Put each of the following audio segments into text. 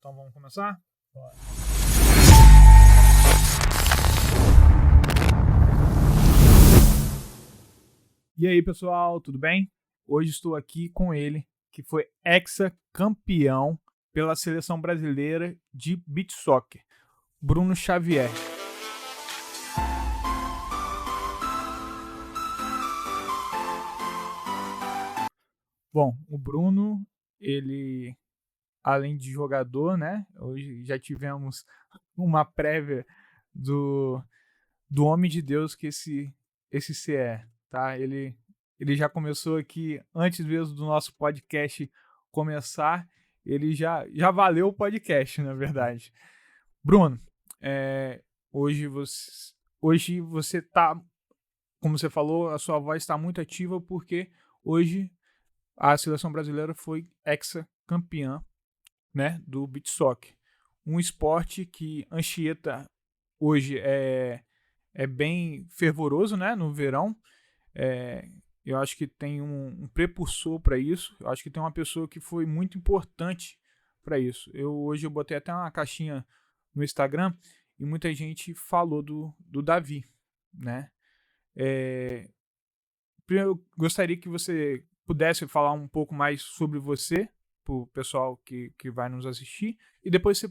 Então vamos começar? Bora. E aí, pessoal, tudo bem? Hoje estou aqui com ele, que foi ex-campeão pela seleção brasileira de beach soccer, Bruno Xavier. Bom, o Bruno, ele, além de jogador, né? Hoje já tivemos uma prévia do homem de Deus que esse ser é, tá? Ele já começou aqui, antes mesmo do nosso podcast começar, ele já valeu o podcast, na verdade. Bruno, hoje você tá, como você falou, a sua voz está muito ativa porque hoje a seleção brasileira foi ex-campeã, né, do beach soccer. Um esporte que Anchieta hoje é bem fervoroso, né, no verão. Eu acho que tem um prepulsor para isso. Eu acho que tem uma pessoa que foi muito importante para isso. Hoje eu botei até uma caixinha no Instagram e muita gente falou do Davi, né? Eu gostaria que você pudesse falar um pouco mais sobre você, para o pessoal que vai nos assistir, e depois você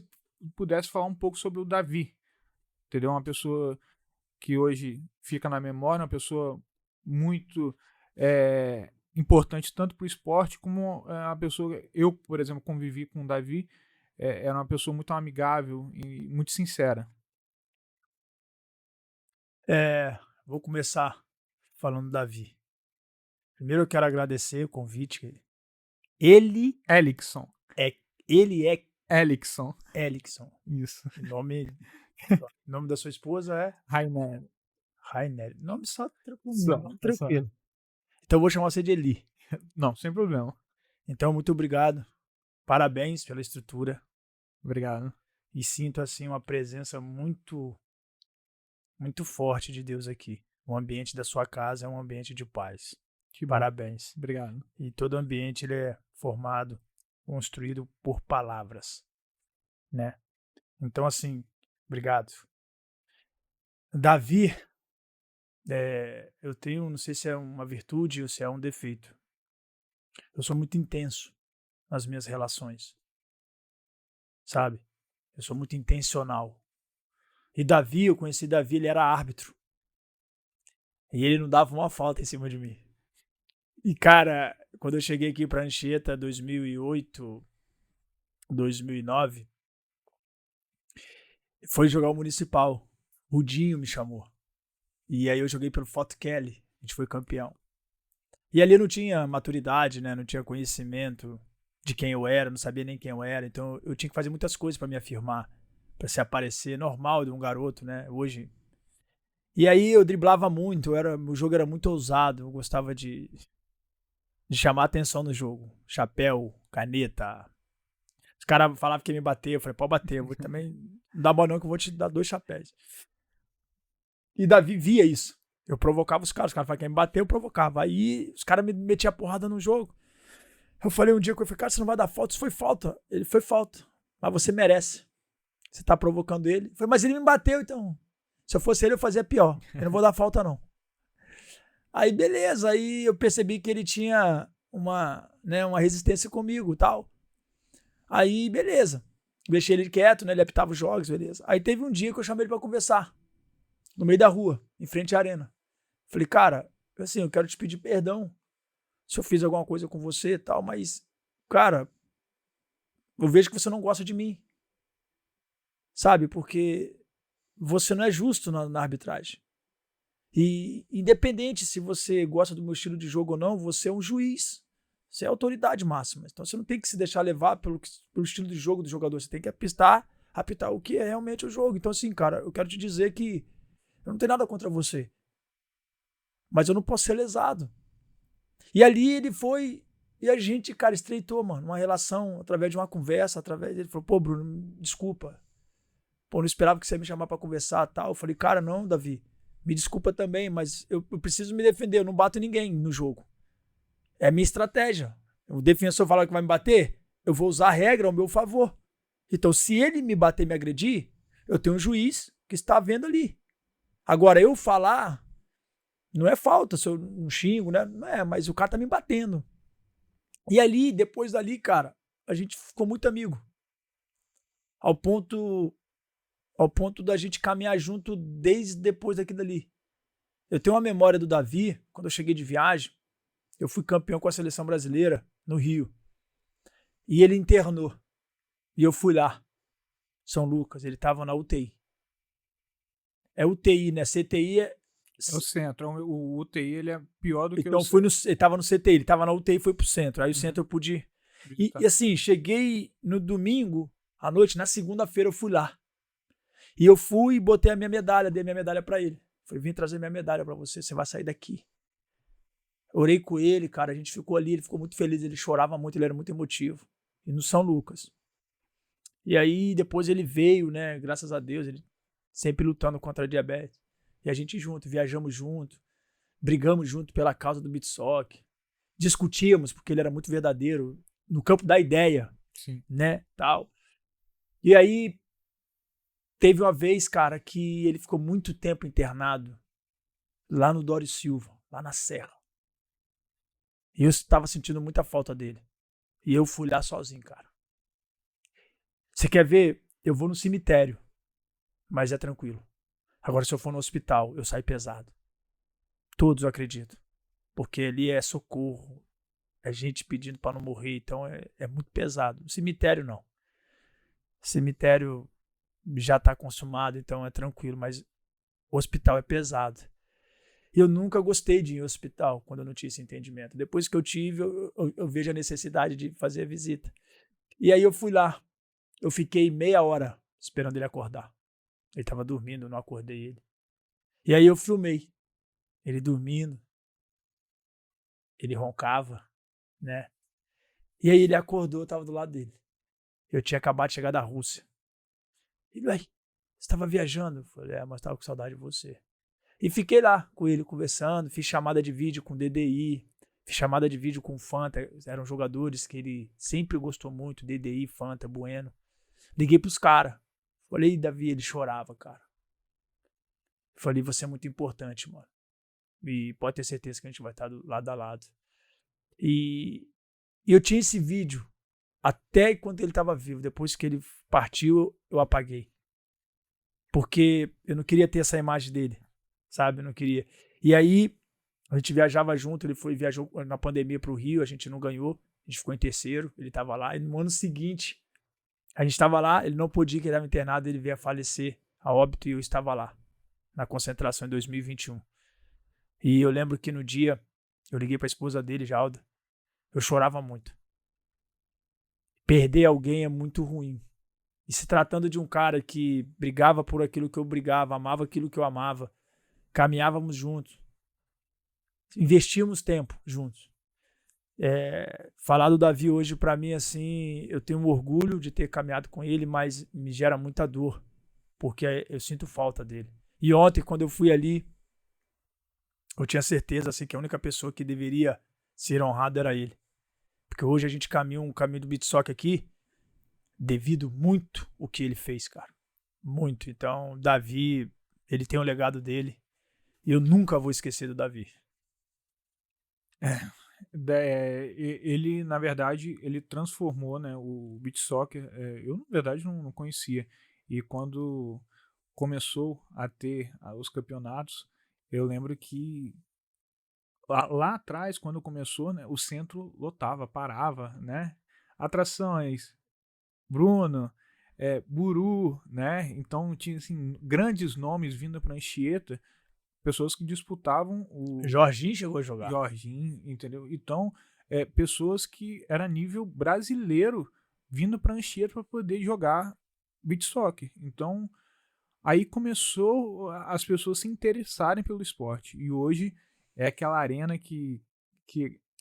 pudesse falar um pouco sobre o Davi, entendeu? Uma pessoa que hoje fica na memória, uma pessoa muito importante tanto para o esporte como a pessoa. Eu, por exemplo, convivi com o Davi, era uma pessoa muito amigável e muito sincera. Vou começar falando do Davi. Primeiro eu quero agradecer o convite. Ele é Elickson. Isso. O nome da sua esposa é? Rainer. Nome só Tranquilo. Então eu vou chamar você de Eli. Não, sem problema. Então, muito obrigado. Parabéns pela estrutura. Obrigado. E sinto, assim, uma presença muito, muito forte de Deus aqui. O ambiente da sua casa é um ambiente de paz. Parabéns. Obrigado. E todo ambiente ele é formado, construído por palavras, né? Então, assim, obrigado. Davi, eu tenho, não sei se é uma virtude ou se é um defeito. Eu sou muito intenso nas minhas relações, sabe? Eu sou muito intencional. E Davi, eu conheci Davi, ele era árbitro. E ele não dava uma falta em cima de mim. E, cara, quando eu cheguei aqui pra Anchieta, 2008, 2009, foi jogar o Municipal. O Dinho me chamou. E aí eu joguei pelo Foto Kelly. A gente foi campeão. E ali eu não tinha maturidade, né? Não tinha conhecimento de quem eu era, não sabia nem quem eu era. Então eu tinha que fazer muitas coisas pra me afirmar, pra se aparecer normal de um garoto, né? Hoje. E aí eu driblava muito, o jogo era muito ousado, eu gostava de chamar atenção no jogo. Chapéu, caneta. Os caras falavam que ia me bater, eu falei, pode bater, eu vou também. Não dá bom não que eu vou te dar 2 chapéus. E Davi via isso. Eu provocava os caras falavam que ia me bater, eu provocava. Aí os caras me metiam porrada no jogo. Eu falei um dia com ele, cara, você não vai dar falta? Isso foi falta. Ele, foi falta. Mas você merece. Você tá provocando ele. Eu falei, mas ele me bateu, então. Se eu fosse ele, eu fazia pior. Eu não vou dar falta, não. Aí, beleza. Aí eu percebi que ele tinha uma resistência comigo e tal. Aí, beleza. Deixei ele quieto, né? Ele apitava os jogos, beleza. Aí teve um dia que eu chamei ele pra conversar. No meio da rua, em frente à arena. Falei, cara, assim, eu quero te pedir perdão se eu fiz alguma coisa com você e tal, mas, cara, eu vejo que você não gosta de mim. Sabe? Porque você não é justo na arbitragem. E independente se você gosta do meu estilo de jogo ou não, você é um juiz. Você é a autoridade máxima. Então você não tem que se deixar levar pelo estilo de jogo do jogador. Você tem que apitar o que é realmente o jogo. Então assim, cara, eu quero te dizer que eu não tenho nada contra você. Mas eu não posso ser lesado. E ali ele foi e a gente, cara, estreitou, mano, uma relação através de uma conversa, ele falou, pô, Bruno, desculpa. Pô, não esperava que você ia me chamar pra conversar e tal. Eu falei, cara, não, Davi, me desculpa também, mas eu preciso me defender, eu não bato ninguém no jogo. É a minha estratégia. O defensor fala que vai me bater, eu vou usar a regra ao meu favor. Então, se ele me bater e me agredir, eu tenho um juiz que está vendo ali. Agora, eu falar, não é falta, se eu não xingo, né? Não é, mas o cara tá me batendo. E ali, depois dali, cara, a gente ficou muito amigo. Ao ponto da gente caminhar junto desde depois daquilo ali. Eu tenho uma memória do Davi, quando eu cheguei de viagem, eu fui campeão com a seleção brasileira no Rio. E ele internou. E eu fui lá, São Lucas, ele tava na UTI. É UTI, né? CTI é... É o centro. O UTI ele é pior do que então, o ele tava no CTI, ele tava na UTI e foi pro centro. Aí o centro eu pude... E assim, cheguei no domingo à noite, na segunda-feira eu fui lá. E eu fui e botei a minha medalha, dei a minha medalha pra ele. Falei, vim trazer minha medalha pra você, você vai sair daqui. Orei com ele, cara, a gente ficou ali, ele ficou muito feliz, ele chorava muito, ele era muito emotivo. E no São Lucas. E aí depois ele veio, né, graças a Deus, ele sempre lutando contra a diabetes. E a gente junto, viajamos junto, brigamos junto pela causa do beach soccer, discutíamos, porque ele era muito verdadeiro, no campo da ideia, Sim. né, tal. E aí teve uma vez, cara, que ele ficou muito tempo internado lá no Dório Silva, lá na Serra. E eu estava sentindo muita falta dele. E eu fui lá sozinho, cara. Você quer ver? Eu vou no cemitério, mas é tranquilo. Agora, se eu for no hospital, eu saio pesado. Todos acreditam. Porque ali é socorro. É gente pedindo para não morrer, então é muito pesado. No cemitério, não. Cemitério já tá consumado, então é tranquilo, mas o hospital é pesado. E eu nunca gostei de ir ao hospital quando eu não tinha esse entendimento. Depois que eu tive, eu vejo a necessidade de fazer a visita. E aí eu fui lá. Eu fiquei meia hora esperando ele acordar. Ele tava dormindo, eu não acordei ele. E aí eu filmei. Ele dormindo. Ele roncava, né? E aí ele acordou, eu tava do lado dele. Eu tinha acabado de chegar da Rússia. Ele, ué, você estava viajando? Eu falei, mas tava com saudade de você. E fiquei lá com ele conversando, fiz chamada de vídeo com DDI, fiz chamada de vídeo com Fanta, eram jogadores que ele sempre gostou muito, DDI, Fanta, Bueno. Liguei pros caras. Falei, Davi, ele chorava, cara. Falei, você é muito importante, mano. E pode ter certeza que a gente vai estar lado a lado. E eu tinha esse vídeo até enquanto ele estava vivo. Depois que ele partiu, eu apaguei. Porque eu não queria ter essa imagem dele, sabe? Eu não queria. E aí, a gente viajava junto, ele viajou na pandemia pro Rio, a gente não ganhou, a gente ficou em terceiro, ele estava lá. E no ano seguinte, a gente estava lá, ele não podia, que ele estava internado, ele veio a falecer a óbito e eu estava lá, na concentração em 2021. E eu lembro que no dia, eu liguei para a esposa dele, Jalda, eu chorava muito. Perder alguém é muito ruim. E se tratando de um cara que brigava por aquilo que eu brigava, amava aquilo que eu amava, caminhávamos juntos, investíamos tempo juntos. Falar do Davi hoje, para mim, assim, eu tenho um orgulho de ter caminhado com ele, mas me gera muita dor, porque eu sinto falta dele. E ontem, quando eu fui ali, eu tinha certeza assim, que a única pessoa que deveria ser honrada era ele. Porque hoje a gente caminha um caminho do beach soccer aqui, devido muito o que ele fez, cara. Muito. Então, Davi, ele tem o legado dele. E eu nunca vou esquecer do Davi. Ele, na verdade, ele transformou, né, o beach soccer. Eu, na verdade, não conhecia. E quando começou a ter os campeonatos, eu lembro que lá atrás, quando começou, né, o centro lotava, parava, né? Atrações, Bruno, Buru, né? Então tinha assim, grandes nomes vindo para Anchieta, pessoas que disputavam o Jorginho chegou a jogar. Jorginho, entendeu? Então, pessoas que era nível brasileiro vindo para Anchieta para poder jogar beach soccer. Então, aí começou as pessoas se interessarem pelo esporte. E hoje é aquela arena que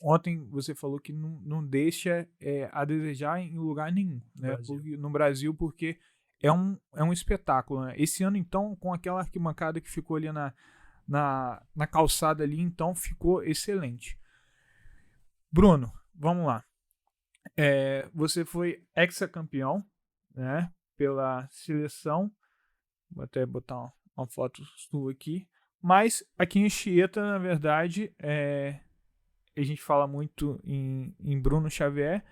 ontem você falou que não deixa a desejar em lugar nenhum, né? No Brasil, porque é um espetáculo, né? Esse ano, então, com aquela arquibancada que ficou ali na calçada ali, então ficou excelente. Bruno, vamos lá. Você foi ex-campeão, né, pela seleção. Vou até botar uma foto sua aqui. Mas aqui em Anchieta, na verdade, a gente fala muito em Bruno Xavier,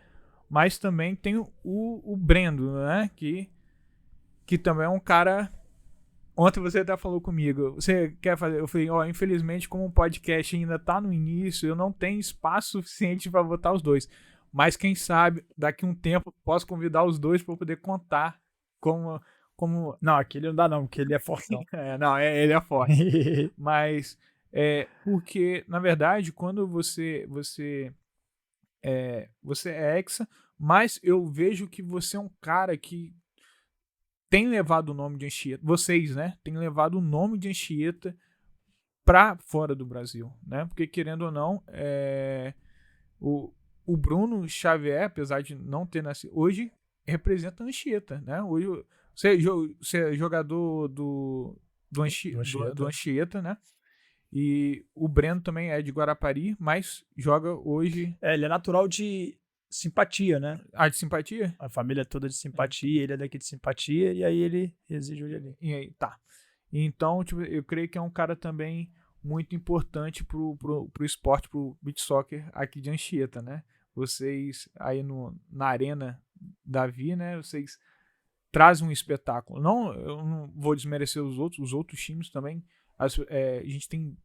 mas também tem o Brendo, né? Que também é um cara. Ontem você até falou comigo, você quer fazer? Eu falei, infelizmente, como o podcast ainda tá no início, eu não tenho espaço suficiente para botar os dois. Mas quem sabe, daqui a um tempo, posso convidar os dois para poder contar como. Não, aquele não dá não, porque ele é fortão. Ele é forte. Mas porque, na verdade, quando você é hexa, mas eu vejo que você é um cara que tem levado o nome de Anchieta, vocês, né, tem levado o nome de Anchieta para fora do Brasil, né, porque querendo ou não, o Bruno Xavier, apesar de não ter nascido, hoje representa Anchieta, né, hoje você é jogador do Anchieta, né, e o Breno também é de Guarapari, mas joga hoje. Ele é natural de Simpatia, né? De Simpatia? A família é toda de Simpatia, ele é daqui de Simpatia, e aí ele reside hoje ali. E aí, tá. Então, tipo, eu creio que é um cara também muito importante pro esporte, pro beach soccer aqui de Anchieta, né? Vocês aí na Arena Davi, né? Vocês trazem um espetáculo. Eu não vou desmerecer os outros times também. A gente tem.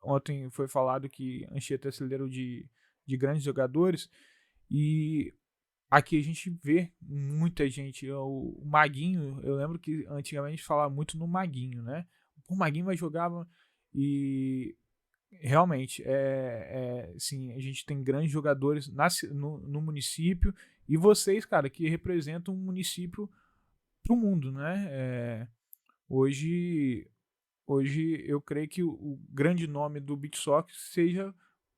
Ontem foi falado que Anchieta é celeiro de grandes jogadores. E aqui a gente vê muita gente. O Maguinho, eu lembro que antigamente falava muito no Maguinho, né? O Maguinho vai jogar e realmente sim, a gente tem grandes jogadores no município e vocês, cara, que representam um município pro mundo, né? Hoje eu creio que o grande nome do beach soccer seja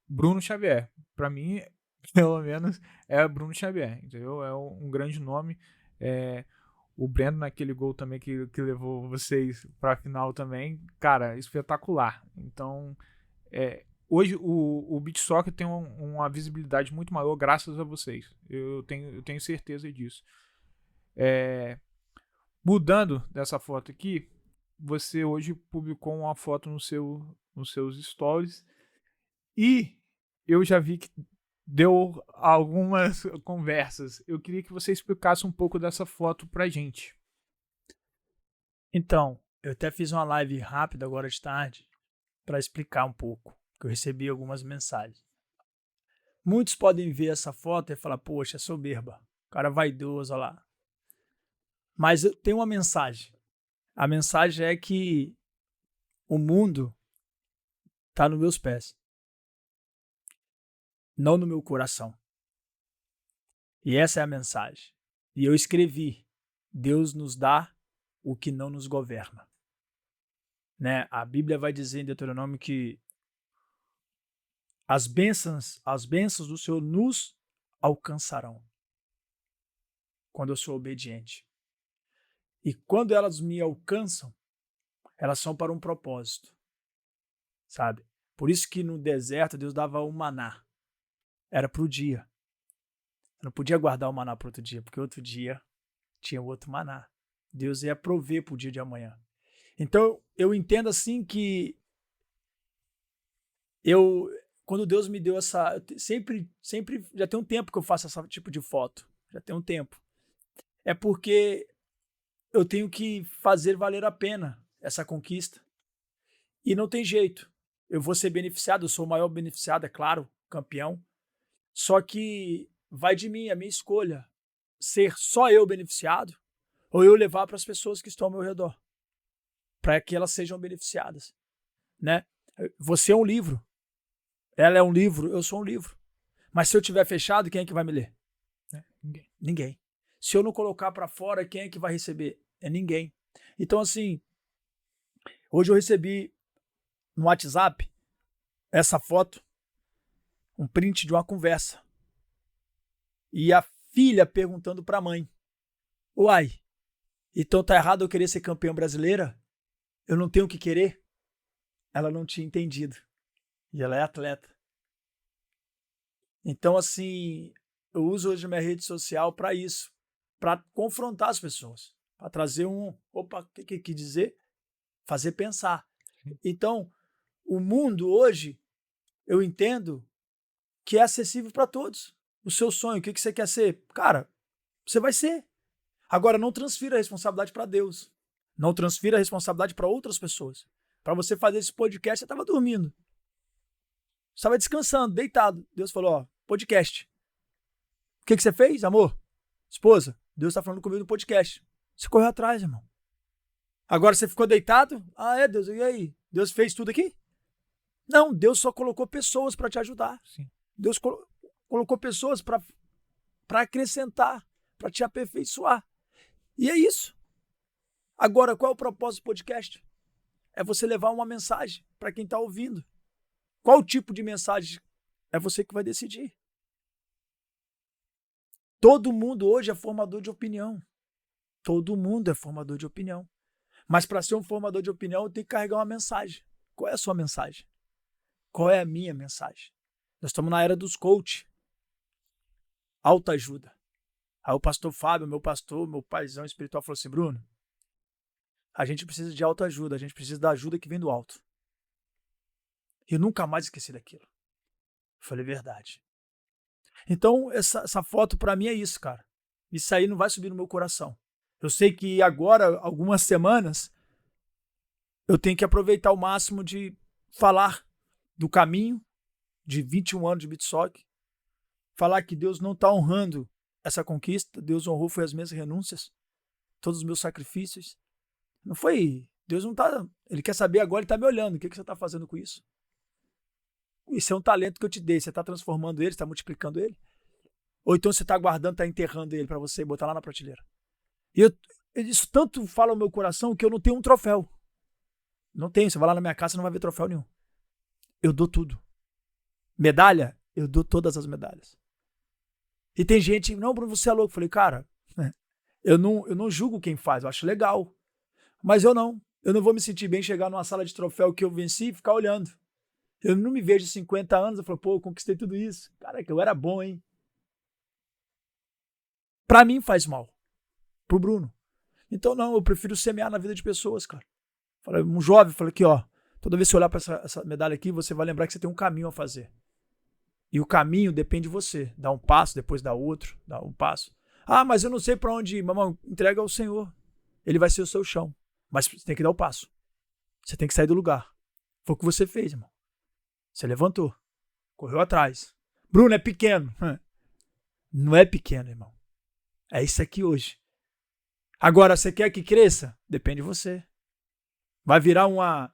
Bruno Xavier. Para mim, pelo menos, é Bruno Xavier, entendeu? É um grande nome. O Breno naquele gol também que levou vocês para a final também, cara, espetacular. Então, hoje o beach soccer tem uma visibilidade muito maior graças a vocês. Eu tenho certeza disso. Mudando dessa foto aqui, você hoje publicou uma foto nos seus stories e eu já vi que deu algumas conversas. Eu queria que você explicasse um pouco dessa foto pra gente. Então, eu até fiz uma live rápida agora de tarde para explicar um pouco, que eu recebi algumas mensagens. Muitos podem ver essa foto e falar, poxa, é soberba, o cara vaidoso, olha lá. Mas tem uma mensagem. A mensagem é que o mundo está nos meus pés, não no meu coração. E essa é a mensagem. E eu escrevi, Deus nos dá o que não nos governa. Né? A Bíblia vai dizer em Deuteronômio que as bênçãos do Senhor nos alcançarão quando eu sou obediente. E quando elas me alcançam, elas são para um propósito, sabe? Por isso que no deserto Deus dava o maná. Era para o dia. Eu não podia guardar o maná para outro dia, porque outro dia tinha outro maná. Deus ia prover para o dia de amanhã. Então, eu entendo assim que quando Deus me deu essa... Sempre, já tem um tempo que eu faço esse tipo de foto. Já tem um tempo. É porque eu tenho que fazer valer a pena essa conquista. E não tem jeito. Eu vou ser beneficiado, eu sou o maior beneficiado, é claro, campeão. Só que vai de mim, a minha escolha, ser só eu beneficiado ou eu levar para as pessoas que estão ao meu redor, para que elas sejam beneficiadas, né? Você é um livro, ela é um livro, eu sou um livro. Mas se eu tiver fechado, quem é que vai me ler? Ninguém. Se eu não colocar para fora, quem é que vai receber? É ninguém. Então, assim, hoje eu recebi no WhatsApp essa foto, um print de uma conversa. E a filha perguntando para a mãe, uai, então tá errado eu querer ser campeã brasileira? Eu não tenho o que querer? Ela não tinha entendido. E ela é atleta. Então, assim, eu uso hoje minha rede social para isso. para confrontar as pessoas, para trazer opa, o que quer dizer? Fazer pensar. Então, o mundo hoje, eu entendo que é acessível para todos. O seu sonho, o que você quer ser? Cara, você vai ser. Agora, não transfira a responsabilidade para Deus. Não transfira a responsabilidade para outras pessoas. Para você fazer esse podcast, você estava dormindo. Você estava descansando, deitado. Deus falou, ó, podcast. O que você fez, amor? Esposa, Deus está falando comigo no podcast. Você correu atrás, irmão. Agora você ficou deitado? Ah, é, Deus, e aí? Deus fez tudo aqui? Não, Deus só colocou pessoas para te ajudar. Sim. Deus colocou pessoas para acrescentar, para te aperfeiçoar. E é isso. Agora, qual é o propósito do podcast? É você levar uma mensagem para quem está ouvindo. Qual tipo de mensagem? É você que vai decidir. Todo mundo hoje é formador de opinião. Todo mundo é formador de opinião. Mas para ser um formador de opinião, eu tenho que carregar uma mensagem. Qual é a sua mensagem? Qual é a minha mensagem? Nós estamos na era dos coach. Autoajuda. Aí o pastor Fábio, meu pastor, meu paizão espiritual, falou assim, Bruno, a gente precisa de autoajuda, a gente precisa da ajuda que vem do alto. E eu nunca mais esqueci daquilo. Eu falei, verdade. Então, essa foto para mim é isso, cara. Isso aí não vai subir no meu coração. Eu sei que agora, algumas semanas, eu tenho que aproveitar ao máximo de falar do caminho de 21 anos de BitSoc, falar que Deus não está honrando essa conquista, Deus honrou foi as minhas renúncias, todos os meus sacrifícios. Não foi, Deus não está, Ele quer saber agora, Ele está me olhando, o que você está fazendo com isso? Isso é um talento que eu te dei, você está transformando ele, está multiplicando ele? Ou então você está guardando, está enterrando ele para você botar lá na prateleira? E isso tanto fala ao meu coração que eu não tenho um troféu. Não tenho, você vai lá na minha casa, você não vai ver troféu nenhum. Eu dou tudo. Medalha? Eu dou todas as medalhas. E tem gente, não, Bruno, você é louco. Eu falei, cara, eu não julgo quem faz, eu acho legal. Mas eu não vou me sentir bem chegar numa sala de troféu que eu venci e ficar olhando. Eu não me vejo 50 anos, eu falo, pô, eu conquistei tudo isso. Cara, que eu era bom, hein? Pra mim faz mal. Pro Bruno. Então não, eu prefiro semear na vida de pessoas, cara. Falei, um jovem, falei aqui, ó, toda vez que você olhar pra essa medalha aqui, você vai lembrar que você tem um caminho a fazer. E o caminho depende de você. Dá um passo, depois dá outro, dá um passo. Ah, mas eu não sei pra onde ir. Mamãe, entrega ao Senhor. Ele vai ser o seu chão. Mas você tem que dar o passo. Você tem que sair do lugar. Foi o que você fez, irmão. Você levantou. Correu atrás. Bruno, é pequeno. Não é pequeno, irmão. É isso aqui hoje. Agora, você quer que cresça? Depende de você. Vai virar uma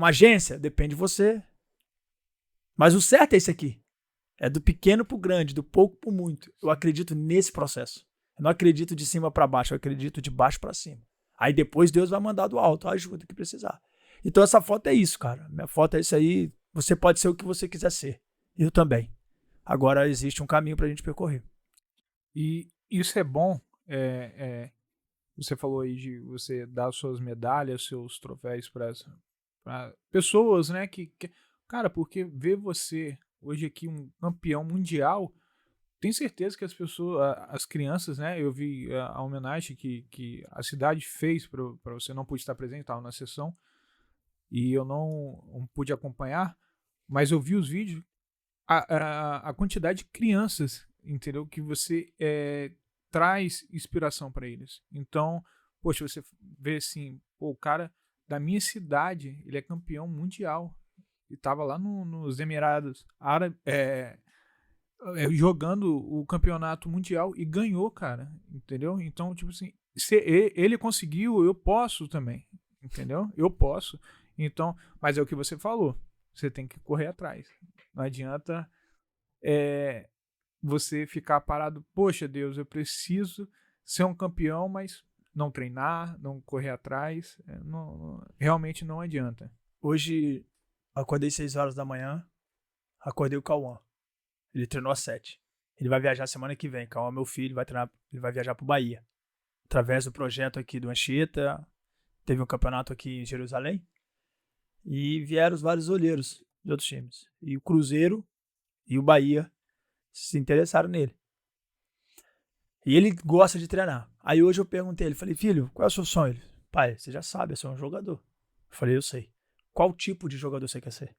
agência? Depende de você. Mas o certo é isso aqui. É do pequeno pro grande, do pouco pro muito. Eu acredito nesse processo. Eu não acredito de cima para baixo, eu acredito de baixo para cima. Aí depois Deus vai mandar do alto a ajuda que precisar. Então essa foto é isso, cara. Minha foto é isso aí. Você pode ser o que você quiser ser. Eu também. Agora existe um caminho pra gente percorrer. E isso é bom. Você falou aí de você dar suas medalhas, seus troféus para pessoas, né? Cara, porque ver você hoje aqui um campeão mundial, tenho certeza que as pessoas, as crianças, né? Eu vi a homenagem que a cidade fez para você, não pude estar presente, estava na sessão e eu não pude acompanhar, mas eu vi os vídeos, a quantidade de crianças, entendeu? Que você traz inspiração para eles. Então, poxa, você vê assim, pô, o cara da minha cidade, ele é campeão mundial e tava lá nos Emirados Árabes, jogando o campeonato mundial e ganhou, cara, entendeu? Então, tipo assim, se ele conseguiu, eu posso também, entendeu? Eu posso. Então, mas é o que você falou, você tem que correr atrás. Não adianta você ficar parado, poxa Deus, eu preciso ser um campeão, mas não treinar, não correr atrás, realmente não adianta. Hoje, acordei 6 horas da manhã, acordei o Cauã. Ele treinou às 7. Ele vai viajar semana que vem. Cauã, meu filho, ele vai viajar pro Bahia. Através do projeto aqui do Anchieta, teve um campeonato aqui em Jerusalém, e vieram os vários olheiros de outros times. E o Cruzeiro e o Bahia se interessaram nele. E ele gosta de treinar. Aí hoje eu perguntei ele, falei, filho, qual é o seu sonho? Ele, pai, você já sabe, eu sou um jogador. Eu falei, eu sei. Qual tipo de jogador você quer ser?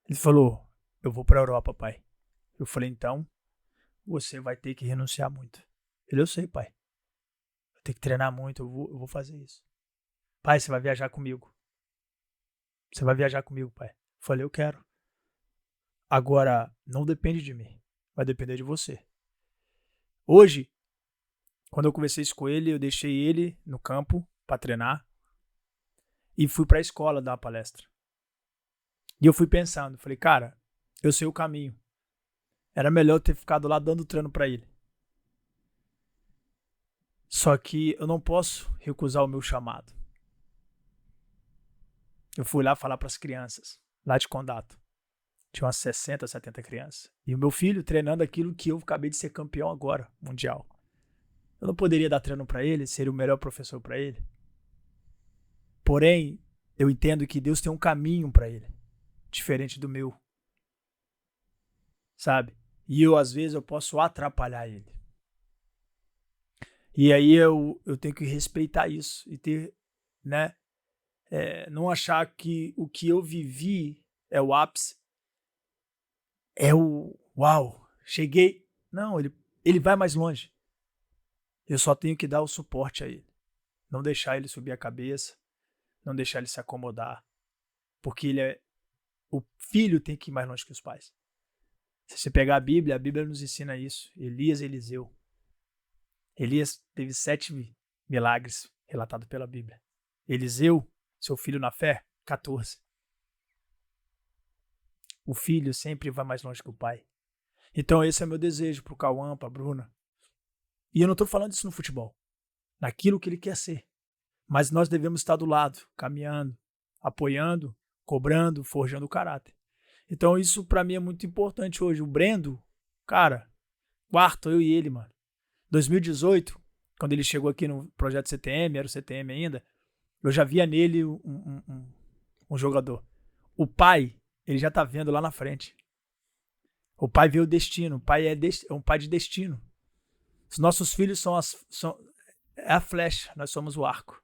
Ele falou, eu vou pra Europa, pai. Eu falei, então, você vai ter que renunciar muito. Ele, eu sei, pai. Eu tenho que treinar muito, eu vou fazer isso. Pai, você vai viajar comigo. Você vai viajar comigo, pai. Eu falei, eu quero. Agora, não depende de mim. Vai depender de você. Hoje, quando eu conversei isso com ele, eu deixei ele no campo pra treinar e fui pra escola dar uma palestra. E eu fui pensando, falei, cara, eu sei o caminho. Era melhor eu ter ficado lá dando treino pra ele. Só que eu não posso recusar o meu chamado. Eu fui lá falar pras crianças, lá de Condato. Tinha umas 60, 70 crianças. E o meu filho treinando aquilo que eu acabei de ser campeão agora, mundial. Eu não poderia dar treino pra ele, ser o melhor professor pra ele. Porém, eu entendo que Deus tem um caminho pra ele, diferente do meu. Sabe? E eu, às vezes, eu posso atrapalhar ele. E aí eu tenho que respeitar isso e ter, né? Não achar que o que eu vivi é o ápice. É o uau, cheguei. Não, ele vai mais longe. Eu só tenho que dar o suporte a ele. Não deixar ele subir a cabeça. Não deixar ele se acomodar. Porque o filho tem que ir mais longe que os pais. Se você pegar a Bíblia nos ensina isso. Elias e Eliseu. Elias teve 7 milagres relatados pela Bíblia. Eliseu, seu filho na fé, 14. O filho sempre vai mais longe que o pai. Então esse é meu desejo pro Cauã, pra Bruna. E eu não tô falando isso no futebol. Naquilo que ele quer ser. Mas nós devemos estar do lado, caminhando, apoiando, cobrando, forjando o caráter. Então isso pra mim é muito importante hoje. O Brendo, cara, quarto, eu e ele, mano. 2018, quando ele chegou aqui no projeto CTM, era o CTM ainda, eu já via nele um jogador. O pai, ele já tá vendo lá na frente. O pai vê o destino. O pai é um pai de destino. Os nossos filhos são a flecha, nós somos o arco.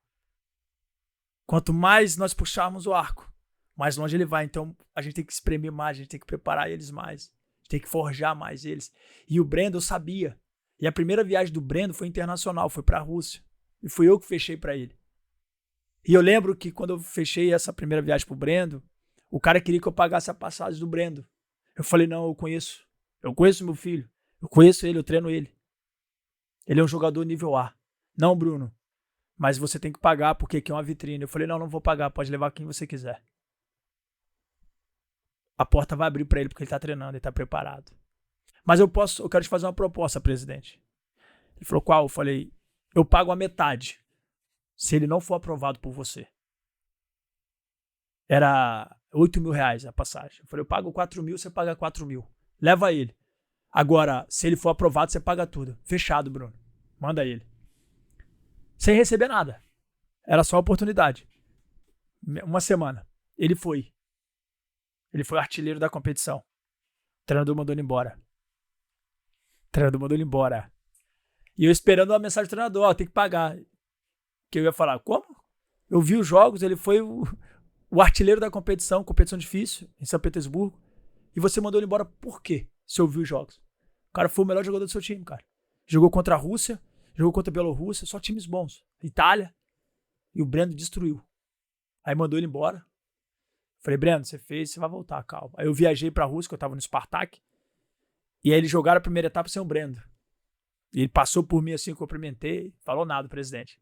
Quanto mais nós puxarmos o arco, mais longe ele vai. Então a gente tem que espremer mais, a gente tem que preparar eles mais. A gente tem que forjar mais eles. E o Brendo, eu sabia. E a primeira viagem do Brendo foi internacional, foi pra Rússia. E fui eu que fechei pra ele. E eu lembro que quando eu fechei essa primeira viagem pro Brendo, o cara queria que eu pagasse a passagem do Brendo. Eu falei, não, eu conheço meu filho. Eu conheço ele, eu treino ele. Ele é um jogador nível A. Não, Bruno, mas você tem que pagar porque aqui é uma vitrine. Eu falei, não vou pagar, pode levar quem você quiser. A porta vai abrir pra ele porque ele tá treinando, ele tá preparado. Mas eu quero te fazer uma proposta, presidente. Ele falou, qual? Eu falei, eu pago a metade se ele não for aprovado por você. Era 8 mil reais a passagem. Eu falei, eu pago 4 mil, você paga 4 mil. Leva ele. Agora, se ele for aprovado, você paga tudo. Fechado, Bruno. Manda ele. Sem receber nada. Era só oportunidade. Uma semana. Ele foi. Ele foi artilheiro da competição. O treinador mandou ele embora. E eu esperando a mensagem do treinador, ó, tem que pagar. Que eu ia falar, como? Eu vi os jogos, ele foi o artilheiro da competição difícil, em São Petersburgo. E você mandou ele embora por quê? Se eu vi os jogos. O cara foi o melhor jogador do seu time, cara. Jogou contra a Rússia, jogou contra a Bielorrússia, só times bons. Itália. E o Brendo destruiu. Aí mandou ele embora. Falei, Brendo, você vai voltar, calma. Aí eu viajei pra Rússia, que eu tava no Spartak. E aí eles jogaram a primeira etapa sem o Brendo. E ele passou por mim assim, cumprimentei, falou nada, presidente.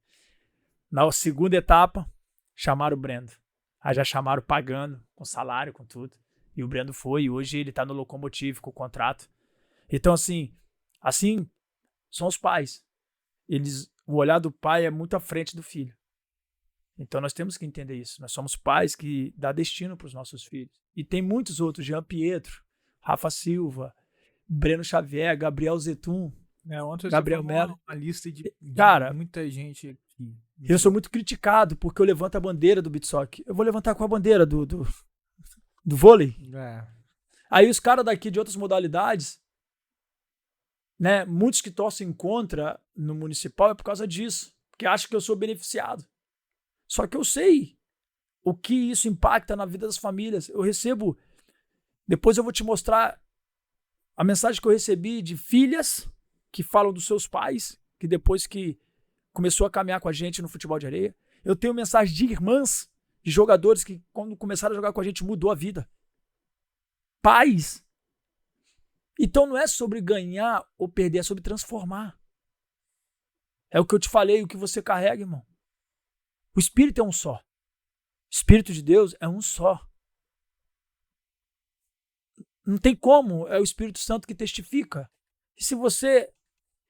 Na segunda etapa, chamaram o Brendo. Aí já chamaram pagando, com salário, com tudo. E o Brendo foi, e hoje ele tá no Lokomotiv com o contrato. Então, assim são os pais. O olhar do pai é muito à frente do filho. Então nós temos que entender isso. Nós somos pais que dá destino para os nossos filhos. E tem muitos outros, Jean Pietro, Rafa Silva, Breno Xavier, Gabriel Zetum, Ontem Gabriel Melo. Uma lista de Cara, muita gente aqui. Eu sou muito criticado porque eu levanto a bandeira do beach soccer. Eu vou levantar com a bandeira do vôlei. É. Aí os caras daqui de outras modalidades, né, muitos que torcem contra no Municipal é por causa disso, porque acham que eu sou beneficiado. Só que eu sei o que isso impacta na vida das famílias. Eu recebo, depois eu vou te mostrar a mensagem que eu recebi de filhas que falam dos seus pais, que depois que começou a caminhar com a gente no futebol de areia. Eu tenho mensagem de irmãs, de jogadores que quando começaram a jogar com a gente mudou a vida. Pais. Então não é sobre ganhar ou perder, é sobre transformar. É o que eu te falei, o que você carrega, irmão. O Espírito é um só. O Espírito de Deus é um só. Não tem como, é o Espírito Santo que testifica. E se você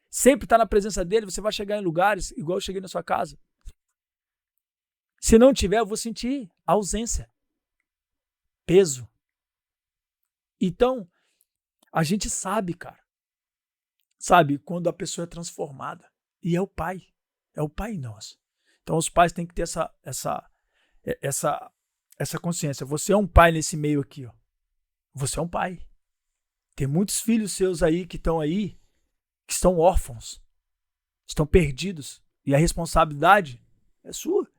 sempre está na presença dele, você vai chegar em lugares igual eu cheguei na sua casa. Se não tiver, eu vou sentir ausência, peso. Então, a gente sabe, cara. Sabe, quando a pessoa é transformada. E é o Pai. É o Pai em nós. Então, os pais têm que ter essa consciência. Você é um pai nesse meio aqui, ó. Você é um pai. Tem muitos filhos seus aí, que estão órfãos, estão perdidos. E a responsabilidade é sua.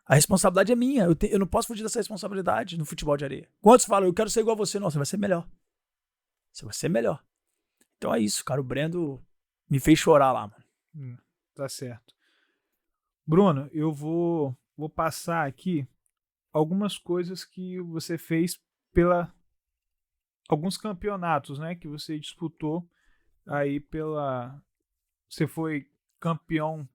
A responsabilidade é minha. Eu não posso fugir dessa responsabilidade no futebol de areia. Quantos falam, eu quero ser igual a você? Não, você vai ser melhor. Você vai ser melhor. Então é isso, cara. O Brendo me fez chorar lá, mano. Tá certo. Bruno, eu vou passar aqui algumas coisas que você fez alguns campeonatos, né, que você disputou aí você foi campeão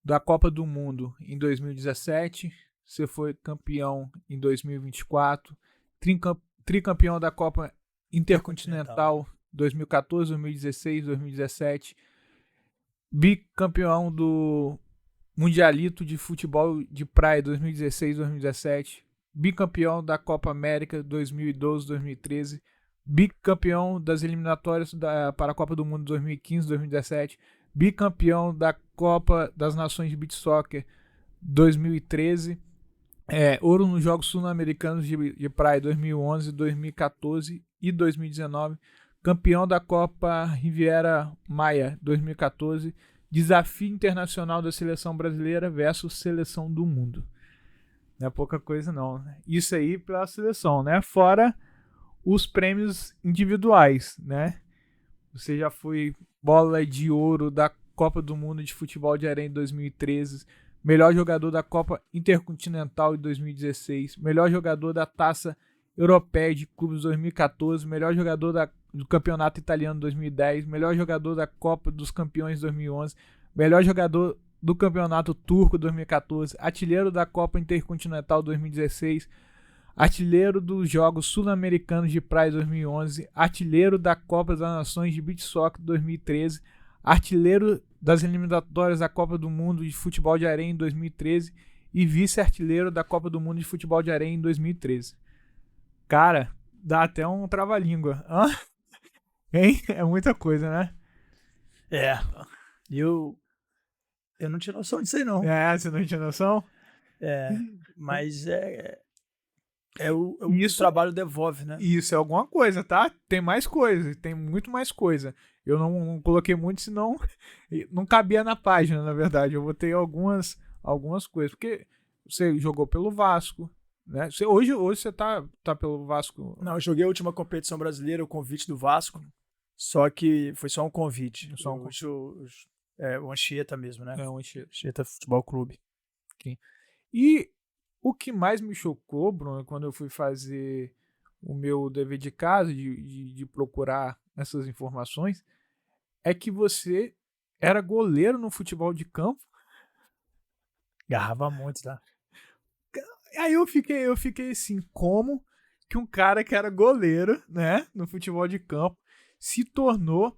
da Copa do Mundo em 2017, você foi campeão em 2024, tricampeão da Copa Intercontinental 2014, 2016, 2017, bicampeão do Mundialito de Futebol de Praia 2016, 2017, bicampeão da Copa América 2012, 2013, bicampeão das eliminatórias para a Copa do Mundo 2015, 2017, bicampeão da Copa das Nações de Beach Soccer 2013, ouro nos Jogos Sul-Americanos de Praia 2011, 2014 e 2019, campeão da Copa Riviera Maia 2014, desafio internacional da seleção brasileira versus seleção do mundo. Não é pouca coisa não. Isso aí pela seleção, né? Fora os prêmios individuais, né? Você já foi bola de ouro da Copa do Mundo de Futebol de Areia em 2013, melhor jogador da Copa Intercontinental em 2016, melhor jogador da Taça Europeia de Clubes 2014, melhor jogador do Campeonato Italiano 2010, melhor jogador da Copa dos Campeões 2011, melhor jogador do Campeonato Turco 2014, artilheiro da Copa Intercontinental 2016, artilheiro dos Jogos Sul-Americanos de Praia 2011, artilheiro da Copa das Nações de Beach Soccer 2013, artilheiro das eliminatórias da Copa do Mundo de Futebol de Areia em 2013 e vice-artilheiro da Copa do Mundo de Futebol de Areia em 2013. Cara, dá até um trava-língua. Hein? É muita coisa, né? Eu não tinha noção disso aí, não. Você não tinha noção? Mas o trabalho devolve, né? Isso é alguma coisa, tá? Tem mais coisa, tem muito mais coisa. Eu não coloquei muito, senão não cabia na página, na verdade. Eu botei algumas coisas, porque você jogou pelo Vasco, né? Hoje você tá pelo Vasco? Não, eu joguei a última competição brasileira, o convite do Vasco, só que foi só um convite. O Anchieta mesmo, né? O Anchieta. Anchieta Futebol Clube. Okay. E o que mais me chocou, Bruno, quando eu fui fazer o meu dever de casa, de procurar essas informações, é que você era goleiro no futebol de campo. Garrava muito, tá? Aí eu fiquei assim, como que um cara que era goleiro, né, no futebol de campo, se tornou,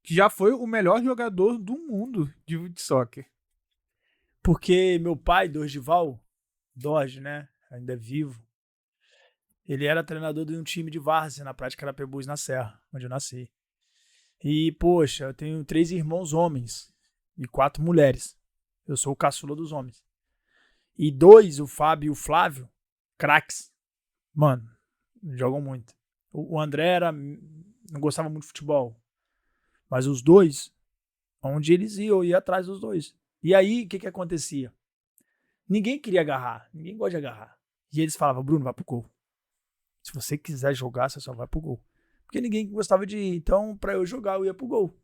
que já foi o melhor jogador do mundo de soccer. Porque meu pai, Dorival Dorge, né, ainda é vivo, ele era treinador de um time de várzea na Prática Arapebus, na Serra, onde eu nasci. E, poxa, eu tenho 3 irmãos homens e 4 mulheres. Eu sou o caçula dos homens. E 2, o Fábio e o Flávio, craques. Mano, jogam muito. O André não gostava muito de futebol. Mas os dois, onde eles iam, eu ia atrás dos dois. E aí, o que acontecia? Ninguém queria agarrar, ninguém gosta de agarrar. E eles falavam, Bruno, vai pro gol. Se você quiser jogar, você só vai pro gol. Porque ninguém gostava de ir. Então, pra eu jogar, eu ia pro gol.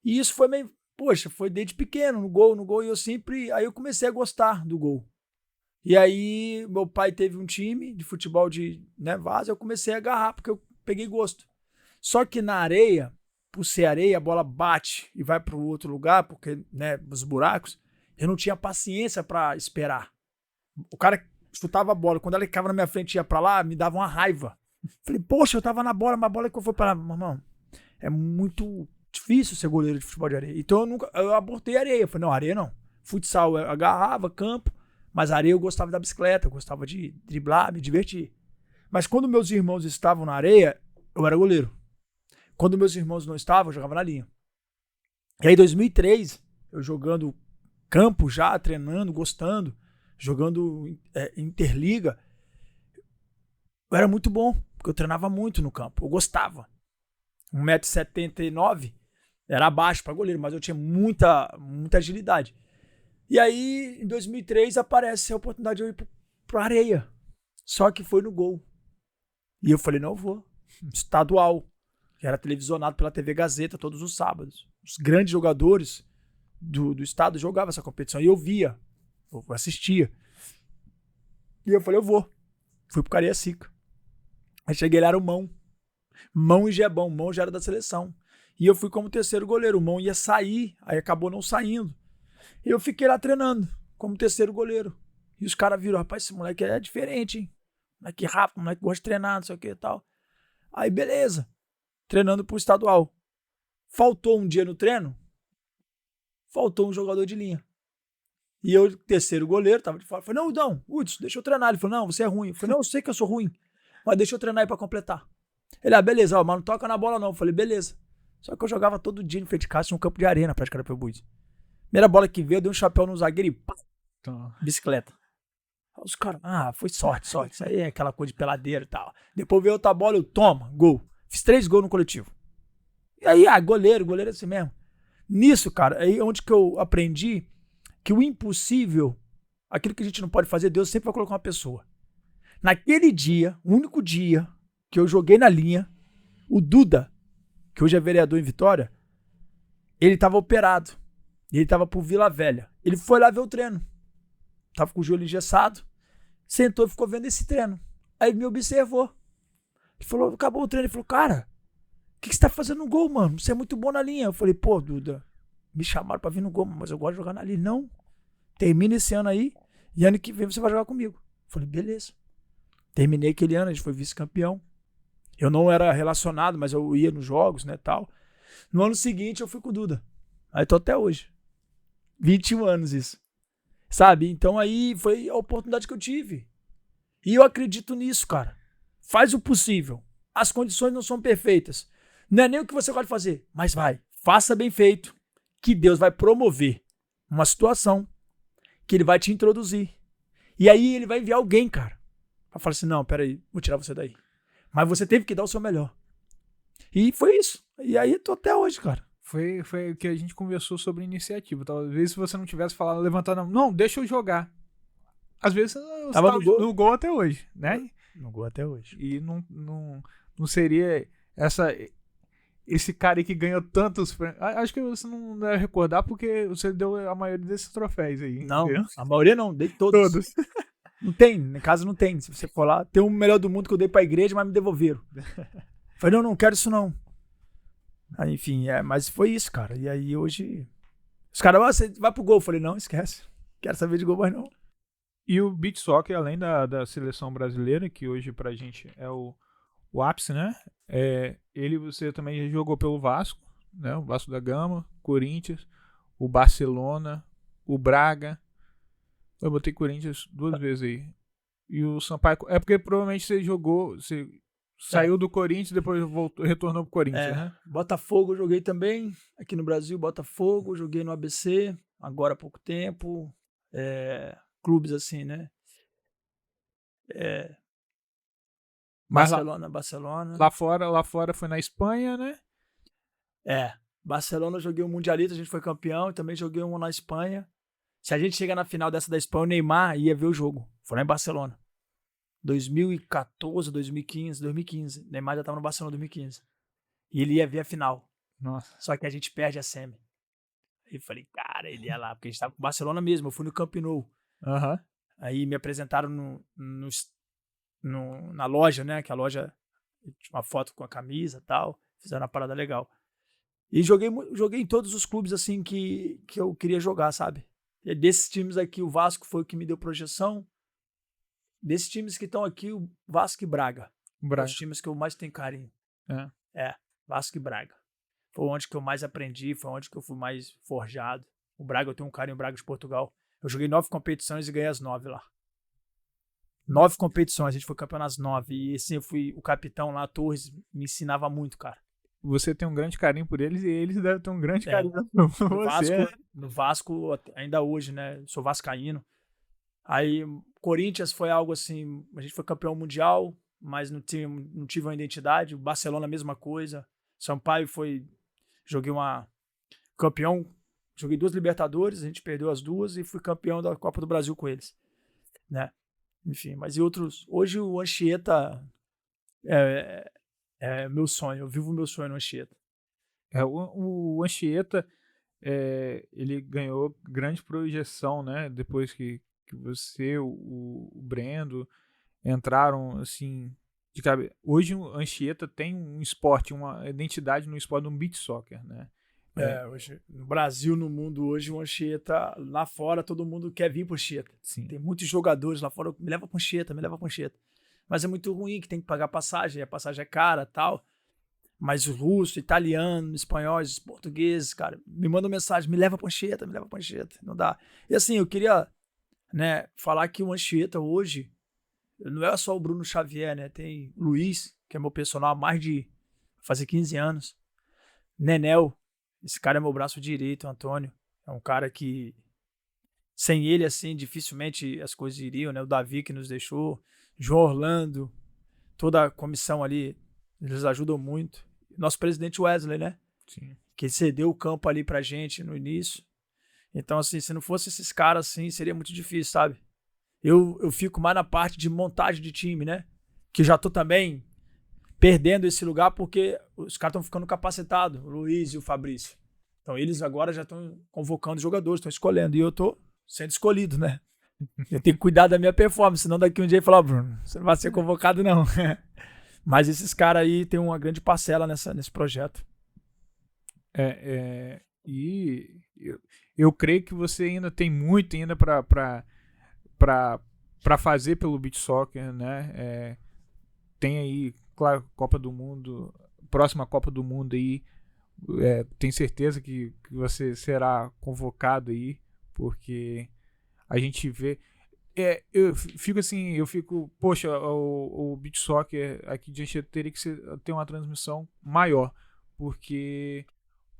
E isso foi meio, poxa, foi desde pequeno, no gol, e eu sempre, aí eu comecei a gostar do gol. E aí, meu pai teve um time de futebol de, né, vaza, eu comecei a agarrar, porque eu peguei gosto. Só que na areia, por ser areia, a bola bate e vai para o outro lugar, porque, né, os buracos, eu não tinha paciência para esperar. O cara chutava a bola, quando ela ficava na minha frente e ia para lá, me dava uma raiva. Falei, poxa, eu tava na bola, mas a bola que eu fui para lá. Irmão, é muito difícil ser goleiro de futebol de areia. Então eu abortei a areia. Eu falei, não, areia não. Futsal eu agarrava, campo, mas areia eu gostava da bicicleta, eu gostava de driblar, me divertir. Mas quando meus irmãos estavam na areia, eu era goleiro. Quando meus irmãos não estavam, eu jogava na linha. E aí, em 2003, eu jogando campo já, treinando, gostando, jogando interliga, eu era muito bom, porque eu treinava muito no campo, eu gostava. 1,79 m, era baixo para goleiro, mas eu tinha muita agilidade. E aí, em 2003, aparece a oportunidade de eu ir pra areia. Só que foi no gol. E eu falei, não, eu vou. Estadual. Que era televisionado pela TV Gazeta todos os sábados. Os grandes jogadores do estado jogavam essa competição. E eu via, eu assistia. E eu falei, eu vou. Fui pro Cariacica. Aí cheguei lá, era o Mão. Mão e Gebão. Mão já era da seleção. E eu fui como terceiro goleiro. O Mão ia sair, aí acabou não saindo. E eu fiquei lá treinando, como terceiro goleiro. E os caras viram, rapaz, esse moleque é diferente, hein? Moleque rápido, moleque gosta de treinar, não sei o que e tal. Aí, beleza. Treinando pro estadual. Faltou um dia no treino, faltou um jogador de linha. E eu, terceiro goleiro, tava de fora. Falei, não, Udão, Hudson, deixa eu treinar. Ele falou, não, você é ruim. Eu falei, não, eu sei que eu sou ruim, mas deixa eu treinar aí pra completar. Ele, beleza, mas não toca na bola não. Eu falei, beleza. Só que eu jogava todo dia em frente de casa, tinha um campo de arena pra Carapicuíba. Primeira bola que veio, eu dei um chapéu no zagueiro e pá, bicicleta. Os caras, foi sorte. Isso aí é aquela coisa de peladeira e tal. Depois veio outra bola, eu toma, gol. Fiz 3 gols no coletivo. E aí, goleiro é assim mesmo. Nisso, cara, aí é onde que eu aprendi que o impossível, aquilo que a gente não pode fazer, Deus sempre vai colocar uma pessoa. Naquele dia, o único dia que eu joguei na linha, o Duda, que hoje é vereador em Vitória, ele tava operado. Ele tava pro Vila Velha. Ele foi lá ver o treino. Tava com o joelho engessado. Sentou e ficou vendo esse treino. Aí me observou. Ele falou, acabou o treino. Ele falou, cara, o que você tá fazendo no gol, mano? Você é muito bom na linha. Eu falei, pô, Duda, me chamaram pra vir no gol, mas eu gosto de jogar na linha. Não, termina esse ano aí e ano que vem você vai jogar comigo. Eu falei, beleza. Terminei aquele ano, a gente foi vice-campeão. Eu não era relacionado, mas eu ia nos jogos, né, tal. No ano seguinte eu fui com o Duda. Aí tô até hoje. 21 anos isso. Sabe? Então aí foi a oportunidade que eu tive. E eu acredito nisso, cara. Faz o possível. As condições não são perfeitas. Não é nem o que você pode fazer, mas vai. Faça bem feito. Que Deus vai promover uma situação que ele vai te introduzir. E aí ele vai enviar alguém, cara, pra falar assim, não, peraí, vou tirar você daí. Mas você teve que dar o seu melhor. E foi isso. E aí tô até hoje, cara. Foi o que a gente conversou sobre iniciativa. Talvez se você não tivesse falado, levantando, não, deixa eu jogar. Às vezes você Tava no gol até hoje, né? No gol até hoje. E não seria esse cara aí que ganhou tantos. Acho que você não deve recordar porque você deu a maioria desses troféus aí. Não, entendeu? a maioria não, dei todos. Não tem, em casa não tem. Se você for lá, tem o melhor do mundo que eu dei pra igreja, mas me devolveram. Falei, não quero isso não. Aí, enfim, mas foi isso, cara. E aí hoje, os caras, você vai pro gol. Eu falei, não, esquece. Quero saber de gol mais não. E o beach soccer, além da seleção brasileira, que hoje pra gente é o ápice, né? Você também jogou pelo Vasco, né? O Vasco da Gama, Corinthians, o Barcelona, o Braga. Eu botei Corinthians 2 vezes aí. E o Sampaio. É porque provavelmente você jogou. Você saiu do Corinthians e depois retornou pro Corinthians, né? Botafogo eu joguei também. Aqui no Brasil, Botafogo. Joguei no ABC, agora há pouco tempo. Clubes assim, né? Mas Barcelona. lá fora foi na Espanha, né? Barcelona eu joguei um Mundialito, a gente foi campeão, e também joguei um na Espanha. Se a gente chegar na final dessa da Espanha, o Neymar ia ver o jogo. Foi lá em Barcelona. 2014, 2015, 2015. Neymar já tava no Barcelona em 2015. E ele ia ver a final. Nossa. Só que a gente perde a semi. Aí eu falei, cara, ele ia lá, porque a gente tava com o Barcelona mesmo. Eu fui no Camp Nou. Aham. Aí me apresentaram na loja, né? Que a loja tinha uma foto com a camisa e tal. Fizeram uma parada legal. E joguei em todos os clubes assim que eu queria jogar, sabe? E desses times aqui, o Vasco foi o que me deu projeção. Desses times que estão aqui, o Vasco e Braga. Braga. Os times que eu mais tenho carinho. É. Vasco e Braga. Foi onde que eu mais aprendi, foi onde que eu fui mais forjado. O Braga, eu tenho um carinho, o Braga de Portugal. Eu joguei 9 competições e ganhei as 9 lá. 9 competições, a gente foi campeão nas 9. E assim, eu fui o capitão lá, Torres, me ensinava muito, cara. Você tem um grande carinho por eles e eles devem ter um grande carinho por No você. no Vasco, ainda hoje, né? Sou vascaíno. Aí, Corinthians foi algo assim, a gente foi campeão mundial, mas não tive uma identidade. O Barcelona, a mesma coisa. Sampaio joguei campeão, joguei 2 Libertadores, a gente perdeu as 2 e fui campeão da Copa do Brasil com eles, né? Enfim, mas e outros, hoje o Anchieta é meu sonho, eu vivo o meu sonho no Anchieta. O Anchieta, ele ganhou grande projeção, né? Depois que você, o Brendo, entraram assim de cabeça. Hoje o Anchieta tem um esporte, uma identidade no esporte do beach soccer, né? Hoje, no Brasil, no mundo hoje, o Anchieta, lá fora, todo mundo quer vir pro Anchieta. Sim. Tem muitos jogadores lá fora, me leva pro Anchieta, me leva pro Anchieta. Mas é muito ruim, que tem que pagar passagem, a passagem é cara e tal. Mas russo, italiano, espanhóis, portugueses, cara, me mandam mensagem, me leva pro Anchieta, me leva pro Anchieta. Não dá. E assim, eu queria, né, falar que o Anchieta hoje, não é só o Bruno Xavier, né? Tem o Luiz, que é meu personal há mais de fazer 15 anos. Nenel, esse cara é meu braço direito, Antônio. É um cara que, sem ele, assim, dificilmente as coisas iriam, né? O Davi que nos deixou, João Orlando, toda a comissão ali, eles ajudam muito. Nosso presidente Wesley, né? Sim. Que cedeu o campo ali pra gente no início. Então, assim, se não fosse esses caras, assim, seria muito difícil, sabe? Eu fico mais na parte de montagem de time, né? Que já tô também perdendo esse lugar porque os caras estão ficando capacitados, o Luiz e o Fabrício. Então eles agora já estão convocando jogadores, estão escolhendo. E eu tô sendo escolhido, né? Eu tenho que cuidar da minha performance, senão daqui um dia ele falar, Bruno, você não vai ser convocado não. Mas esses caras aí têm uma grande parcela nesse projeto. E eu creio que você ainda tem muito ainda para fazer pelo beach soccer, né? Tem aí, claro, Copa do Mundo, próxima Copa do Mundo aí, tenho certeza que você será convocado aí, porque a gente vê. Eu fico, poxa, o beach soccer aqui de Anchieta teria que ter uma transmissão maior, porque,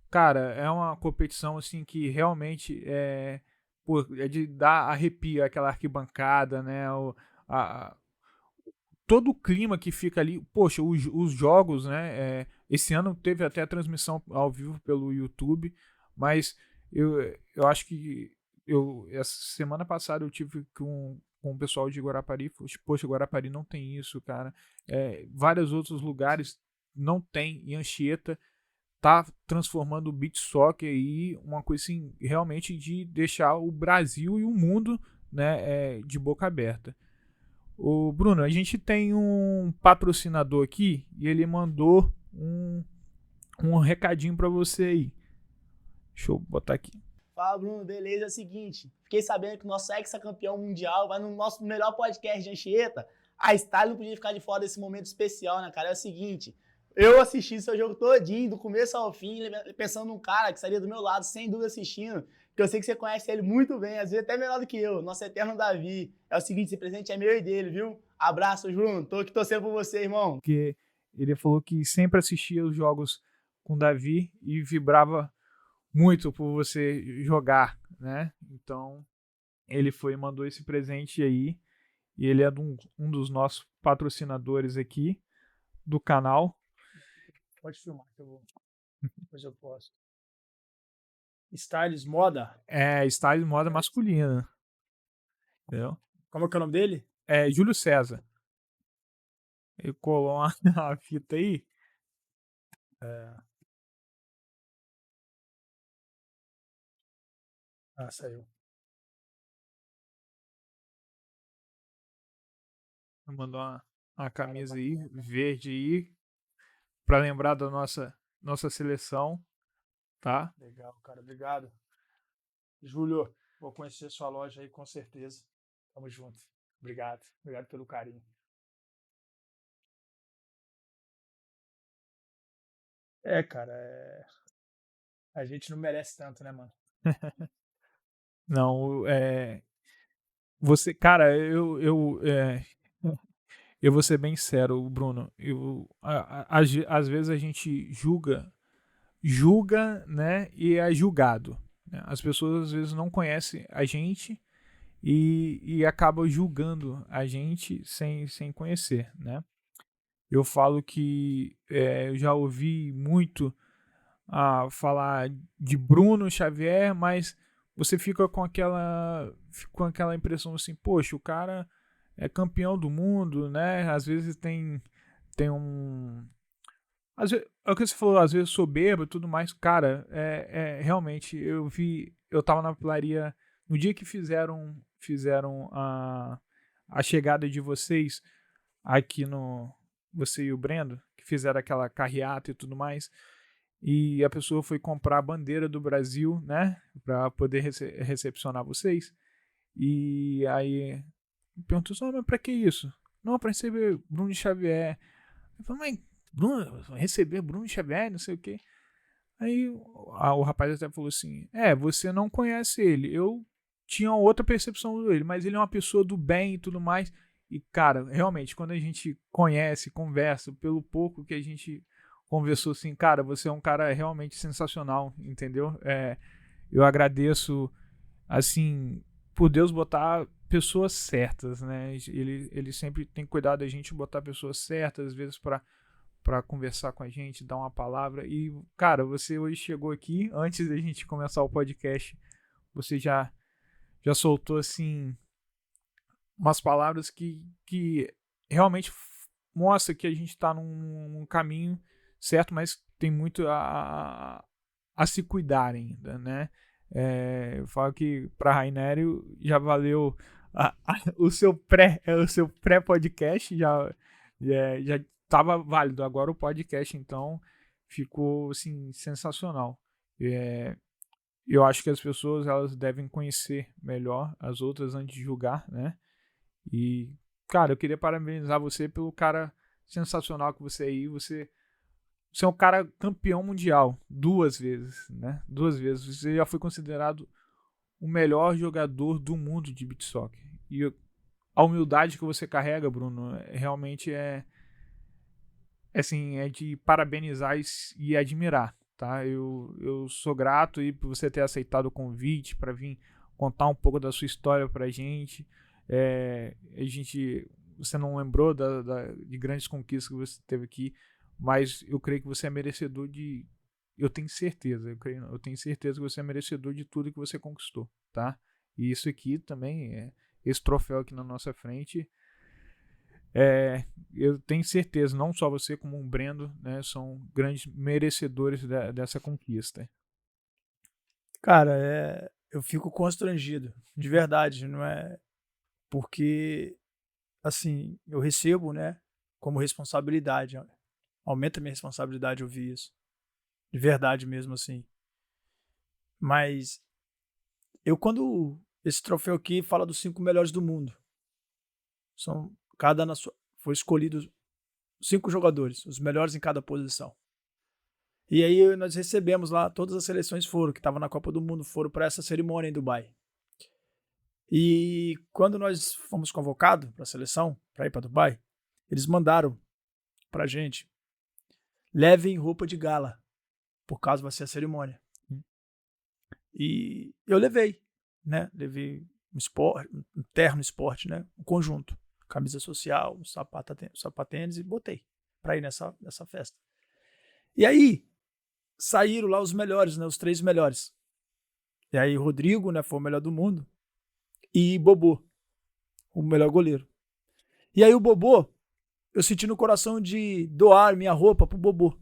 cara, é uma competição assim que realmente é de dar arrepio aquela arquibancada, né? Todo o clima que fica ali, poxa, os jogos, né? Esse ano teve até a transmissão ao vivo pelo YouTube, mas eu acho que essa semana passada eu tive com o pessoal de Guarapari, poxa, Guarapari não tem isso, cara. Vários outros lugares não tem, e Anchieta tá transformando o beach soccer aí uma coisa assim, realmente de deixar o Brasil e o mundo, né, de boca aberta. O Bruno, a gente tem um patrocinador aqui e ele mandou um recadinho para você aí. Deixa eu botar aqui. Fala, Bruno, beleza? É o seguinte, fiquei sabendo que o nosso ex-campeão mundial vai no nosso melhor podcast de Anchieta. A Style não podia ficar de fora desse momento especial, né, cara? É o seguinte, eu assisti seu jogo todinho, do começo ao fim, pensando num cara que estaria do meu lado, sem dúvida, assistindo, que eu sei que você conhece ele muito bem, às vezes até melhor do que eu, nosso eterno Davi. É o seguinte, esse presente é meu e dele, viu? Abraços, Bruno, tô aqui torcendo por você, irmão. Porque ele falou que sempre assistia os jogos com o Davi e vibrava muito por você jogar, né? Então, ele foi e mandou esse presente aí, e ele é um dos nossos patrocinadores aqui do canal. Pode filmar que eu vou. Depois eu posto. Styles Moda. Style moda masculina. Entendeu? Como é que é o nome dele? É Júlio César. Ele colou uma fita aí. Saiu. Mandou uma camisa aí, verde aí, pra lembrar da nossa seleção, tá? Legal, cara. Obrigado. Júlio, vou conhecer sua loja aí com certeza. Tamo junto. Obrigado. Obrigado pelo carinho. Cara, a gente não merece tanto, né, mano? Não, você, cara, eu vou ser bem sincero, Bruno. Às vezes a gente julga, né, e é julgado. Né? As pessoas às vezes não conhecem a gente e acabam julgando a gente sem conhecer, né? Eu falo que eu já ouvi muito falar de Bruno Xavier, mas você fica com aquela impressão assim, poxa, o cara é campeão do mundo, né? Às vezes tem um. Às vezes, é o que você falou, às vezes soberbo e tudo mais. Cara, realmente, eu tava na papelaria no dia que fizeram a chegada de vocês aqui no. Você e o Brendo, que fizeram aquela carreata e tudo mais. E a pessoa foi comprar a bandeira do Brasil, né? Pra poder recepcionar vocês. E aí perguntou só, mas pra que isso? Não, pra receber Bruno Xavier. Eu falei, mas Bruno, receber Bruno Xavier, não sei o quê. Aí o rapaz até falou assim: você não conhece ele. Eu tinha outra percepção dele, mas ele é uma pessoa do bem e tudo mais. E, cara, realmente, quando a gente conhece, conversa, pelo pouco que a gente conversou, assim, cara, você é um cara realmente sensacional, entendeu? Eu agradeço, assim, por Deus botar pessoas certas, né? Ele sempre tem cuidado da gente botar pessoas certas, às vezes para conversar com a gente, dar uma palavra. E, cara, você hoje chegou aqui, antes da gente começar o podcast, você já soltou, assim, umas palavras que realmente mostra que a gente está num caminho certo, mas tem muito a se cuidar ainda, né? Eu falo que para Rainério já valeu o seu pré-podcast, já estava válido. Agora o podcast, então, ficou assim, sensacional. Eu acho que as pessoas elas devem conhecer melhor as outras antes de julgar, né? E, cara, eu queria parabenizar você pelo cara sensacional que você é aí. Você é um cara campeão mundial 2 vezes, né? 2 vezes. Você já foi considerado o melhor jogador do mundo de beach soccer. E a humildade que você carrega, Bruno, realmente assim, é de parabenizar e admirar, tá? Eu sou grato aí por você ter aceitado o convite para vir contar um pouco da sua história pra gente. Você não lembrou de grandes conquistas que você teve aqui, mas eu creio que você é merecedor de. Eu tenho certeza que você é merecedor de tudo que você conquistou, tá? E isso aqui também, esse troféu aqui na nossa frente, eu tenho certeza, não só você como um Brendo, né, são grandes merecedores dessa conquista. Cara, eu fico constrangido, de verdade, não é porque, assim, eu recebo, né, como responsabilidade, aumenta a minha responsabilidade ouvir isso, de verdade mesmo, assim. Mas quando esse troféu aqui fala dos 5 melhores do mundo, foi escolhido 5 jogadores, os melhores em cada posição. E aí nós recebemos lá, todas as seleções que estavam na Copa do Mundo, foram para essa cerimônia em Dubai. E quando nós fomos convocados para a seleção, para ir para Dubai, eles mandaram para a gente, levem roupa de gala, por causa vai ser a cerimônia. E eu levei, né? Levei um terno esporte, né? Um conjunto, camisa social, um sapatênis e botei para ir nessa festa. E aí saíram lá os melhores, né? Os 3 melhores. E aí Rodrigo, né, foi o melhor do mundo. E Bobô, o melhor goleiro. E aí o Bobô, eu senti no coração de doar minha roupa pro Bobô.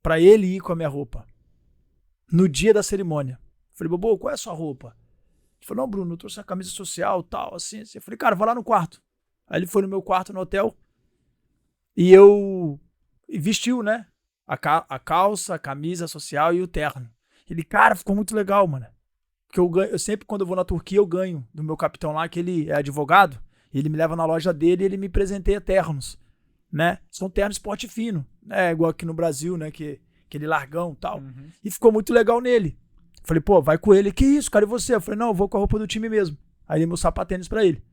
Pra ele ir com a minha roupa. No dia da cerimônia. Falei, Bobô, qual é a sua roupa? Ele falou, não, Bruno, eu trouxe a camisa social, tal, assim. Eu falei, cara, vai lá no quarto. Aí ele foi no meu quarto no hotel. E vestiu, né? A calça, a camisa social e o terno. Ele, cara, ficou muito legal, mano. Porque eu sempre, quando eu vou na Turquia, eu ganho do meu capitão lá, que ele é advogado. Ele me leva na loja dele e ele me presenteia ternos, né? São ternos esporte fino, né? Igual aqui no Brasil, né? Que aquele largão e tal. Uhum. E ficou muito legal nele. Falei, pô, vai com ele. Que isso, cara, e você? Eu falei, não, eu vou com a roupa do time mesmo. Aí dei meu sapatênis pra ele.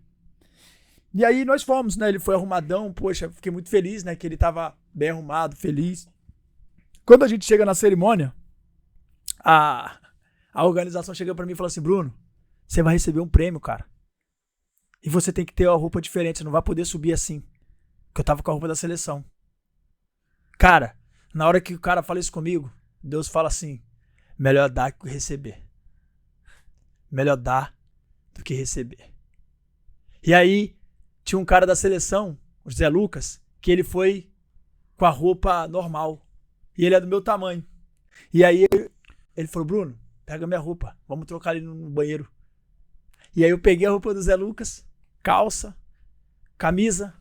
E aí nós fomos, né? Ele foi arrumadão, poxa, fiquei muito feliz, né? Que ele tava bem arrumado, feliz. Quando a gente chega na cerimônia, a organização chega pra mim e fala assim, Bruno, você vai receber um prêmio, cara. E você tem que ter uma roupa diferente, você não vai poder subir assim. Porque eu tava com a roupa da seleção. Cara, na hora que o cara fala isso comigo, Deus fala assim, melhor dar que receber. Melhor dar do que receber. E aí, tinha um cara da seleção, o Zé Lucas, que ele foi com a roupa normal. E ele é do meu tamanho. E aí, ele falou, Bruno, pega minha roupa, vamos trocar ali no banheiro. E aí eu peguei a roupa do Zé Lucas, calça, camisa,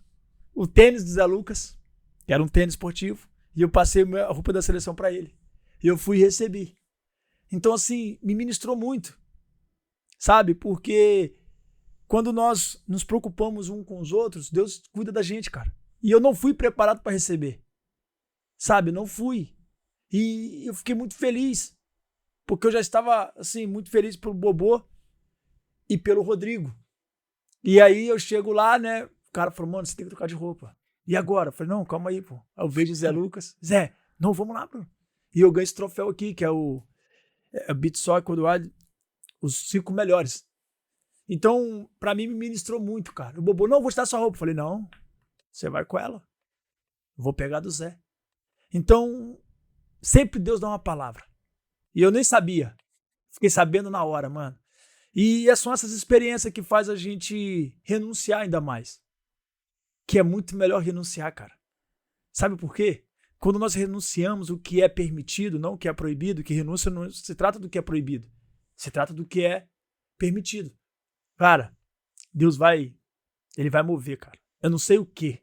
o tênis do Zé Lucas, que era um tênis esportivo, e eu passei a roupa da seleção pra ele. E eu fui e recebi. Então, assim, me ministrou muito, sabe? Porque quando nós nos preocupamos uns com os outros, Deus cuida da gente, cara. E eu não fui preparado para receber, sabe? Não fui. E eu fiquei muito feliz, porque eu já estava, assim, muito feliz pelo Bobô e pelo Rodrigo. E aí eu chego lá, né? O cara falou, mano, você tem que trocar de roupa. E agora? Eu falei, não, calma aí, pô. Aí eu vejo o Zé Lucas. Zé, não, vamos lá, bro. E eu ganho esse troféu aqui, que é o Beat Soccer do Ad, os 5 melhores. Então, pra mim, me ministrou muito, cara. O Bobô, não, vou te dar sua roupa. Eu falei, não, você vai com ela. Eu vou pegar do Zé. Então, sempre Deus dá uma palavra. E eu nem sabia. Fiquei sabendo na hora, mano. E são essas experiências que faz a gente renunciar ainda mais. Que é muito melhor renunciar, cara. Sabe por quê? Quando nós renunciamos o que é permitido, não o que é proibido, que renúncia não se trata do que é proibido. Se trata do que é permitido. Cara, Deus ele vai mover, cara. Eu não sei o que,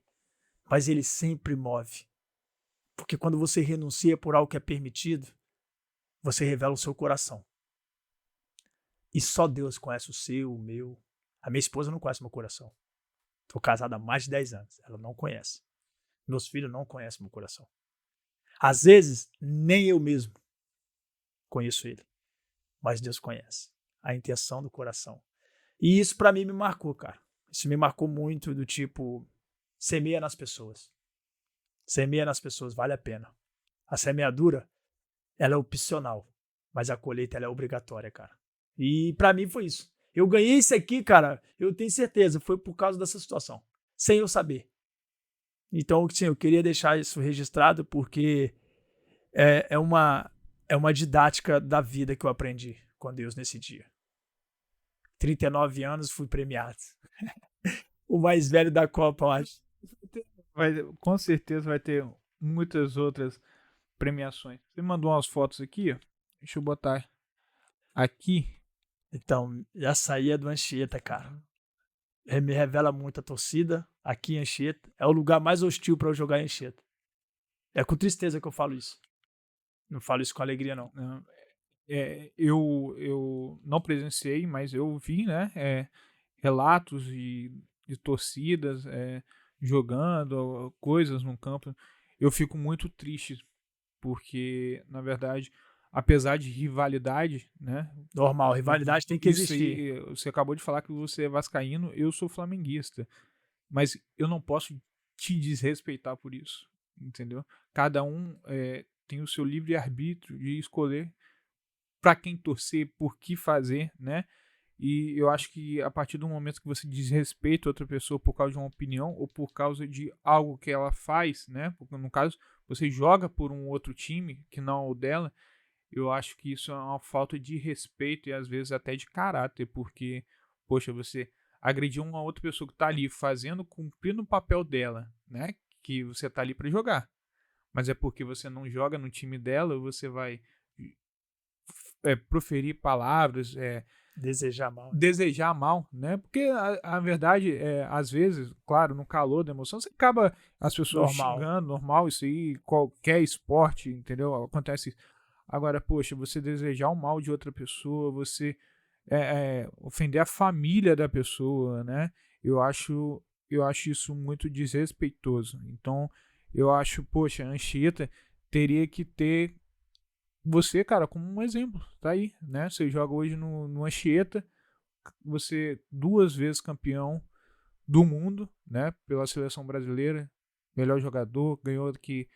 mas ele sempre move. Porque quando você renuncia por algo que é permitido, você revela o seu coração. E só Deus conhece o seu, o meu. A minha esposa não conhece meu coração. Estou casado há mais de 10 anos. Ela não conhece. Meus filhos não conhecem meu coração. Às vezes, nem eu mesmo conheço ele. Mas Deus conhece a intenção do coração. E isso pra mim me marcou, cara. Isso me marcou muito do tipo, semeia nas pessoas. Semeia nas pessoas, vale a pena. A semeadura, ela é opcional. Mas a colheita, ela é obrigatória, cara. E pra mim foi isso. Eu ganhei isso aqui, cara, eu tenho certeza, foi por causa dessa situação. Sem eu saber. Então, sim, eu queria deixar isso registrado porque é uma didática da vida que eu aprendi com Deus nesse dia. 39 anos, fui premiado. O mais velho da Copa, eu acho. Com certeza vai ter muitas outras premiações. Você mandou umas fotos aqui, ó. Deixa eu botar aqui. Então, já saía do Anchieta, cara. Me revela muito a torcida aqui em Anchieta. É o lugar mais hostil para eu jogar em Anchieta. É com tristeza que eu falo isso. Não falo isso com alegria, não. Eu não presenciei, mas eu vi, né, relatos de torcidas jogando coisas no campo. Eu fico muito triste, porque, na verdade, apesar de rivalidade, né? Normal, rivalidade tem que existir. Aí, você acabou de falar que você é vascaíno, eu sou flamenguista. Mas eu não posso te desrespeitar por isso, entendeu? Cada um tem o seu livre-arbítrio de escolher para quem torcer, por que fazer, né? E eu acho que a partir do momento que você desrespeita outra pessoa por causa de uma opinião ou por causa de algo que ela faz, né? Porque no caso, você joga por um outro time que não é o dela, eu acho que isso é uma falta de respeito e às vezes até de caráter, porque, poxa, você agrediu uma outra pessoa que tá ali fazendo, cumprindo o papel dela, né? Que você tá ali pra jogar. Mas é porque você não joga no time dela, você vai proferir palavras, Desejar mal. desejar mal, né? Porque a verdade é, às vezes, claro, no calor da emoção, você acaba as pessoas Normal. xingando, normal, isso aí, qualquer esporte, entendeu? Acontece isso. Agora, poxa, você desejar o mal de outra pessoa, você ofender a família da pessoa, né? Eu acho isso muito desrespeitoso. Então, eu acho, poxa, a Anchieta teria que ter você, cara, como um exemplo, tá aí, né? Você joga hoje no Anchieta, você 2 vezes campeão do mundo, né? Pela seleção brasileira, melhor jogador, ganhou aqui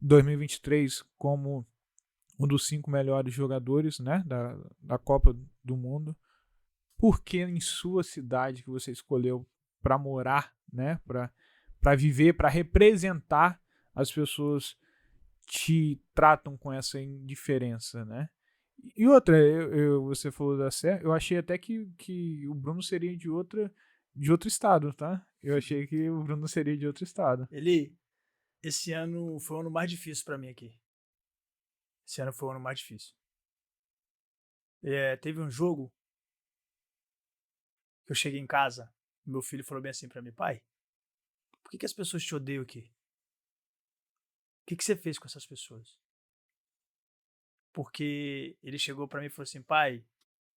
em 2023 como um dos 5 melhores jogadores, né? Da Copa do Mundo. Por que em sua cidade que você escolheu para morar, né? Para viver, para representar as pessoas te tratam com essa indiferença, né? E outra, você falou da Serra, eu achei até que o Bruno seria de outro estado, tá? Eu achei que o Bruno seria de outro estado. Esse ano foi o ano mais difícil pra mim aqui. Esse ano foi o ano mais difícil. Teve um jogo que eu cheguei em casa, meu filho falou bem assim pra mim, pai, por que as pessoas te odeiam aqui? O que você fez com essas pessoas? Porque ele chegou pra mim e falou assim, pai,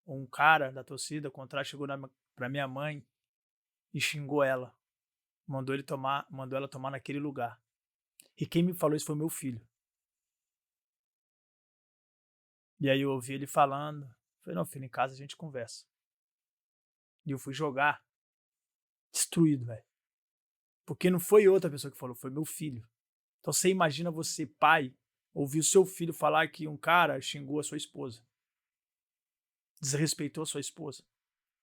um cara da torcida contrária chegou pra minha mãe e xingou ela. Mandou ela tomar naquele lugar. E quem me falou isso foi meu filho. E aí eu ouvi ele falando. Falei, não, filho, em casa a gente conversa. E eu fui jogar destruído, velho. Porque não foi outra pessoa que falou, foi meu filho. Então você imagina você, pai, ouvir o seu filho falar que um cara xingou a sua esposa. Desrespeitou a sua esposa.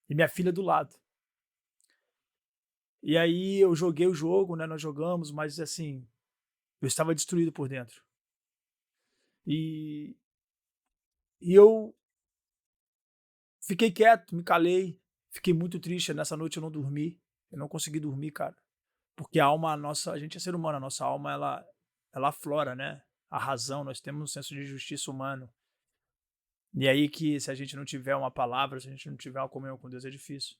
E minha filha do lado. E aí eu joguei o jogo, né? Nós jogamos, mas assim, eu estava destruído por dentro. E eu fiquei quieto, me calei, fiquei muito triste. Nessa noite eu não dormi, eu não consegui dormir, cara. Porque a alma nossa, a gente é ser humano, a nossa alma, ela aflora, né? A razão, nós temos um senso de justiça humano. E aí que se a gente não tiver uma palavra, se a gente não tiver uma comunhão com Deus, é difícil.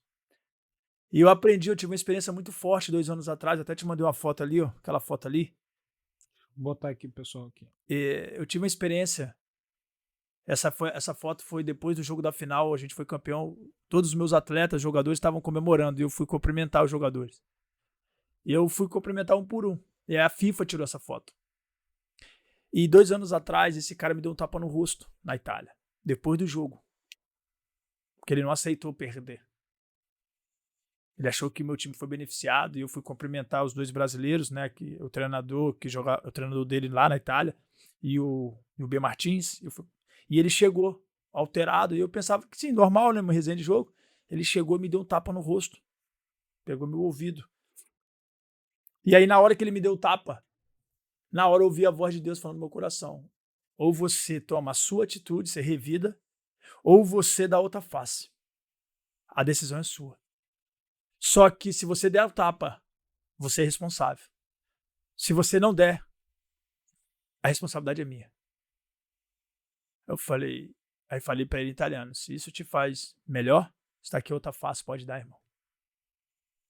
E eu tive uma experiência muito forte 2 anos atrás, até te mandei uma foto ali, ó, aquela foto ali. Vou botar aqui, pessoal, aqui. Eu tive uma experiência. Essa foto foi depois do jogo da final, a gente foi campeão. Todos os meus atletas, jogadores, estavam comemorando e eu fui cumprimentar os jogadores. E eu fui cumprimentar um por um. E a FIFA tirou essa foto. E 2 anos atrás, esse cara me deu um tapa no rosto na Itália, depois do jogo. Porque ele não aceitou perder. Ele achou que meu time foi beneficiado e eu fui cumprimentar os 2 brasileiros, né? O treinador o treinador dele lá na Itália e o B. Martins. E ele chegou alterado e eu pensava que sim, normal, né? Uma resenha de jogo. Ele chegou e me deu um tapa no rosto. Pegou meu ouvido. E aí na hora que ele me deu o tapa, na hora eu ouvi a voz de Deus falando no meu coração. Ou você toma a sua atitude, você revida, ou você dá outra face. A decisão é sua. Só que se você der o tapa, você é responsável. Se você não der, a responsabilidade é minha. Aí falei para ele em italiano, se isso te faz melhor, está aqui outra face, pode dar, irmão.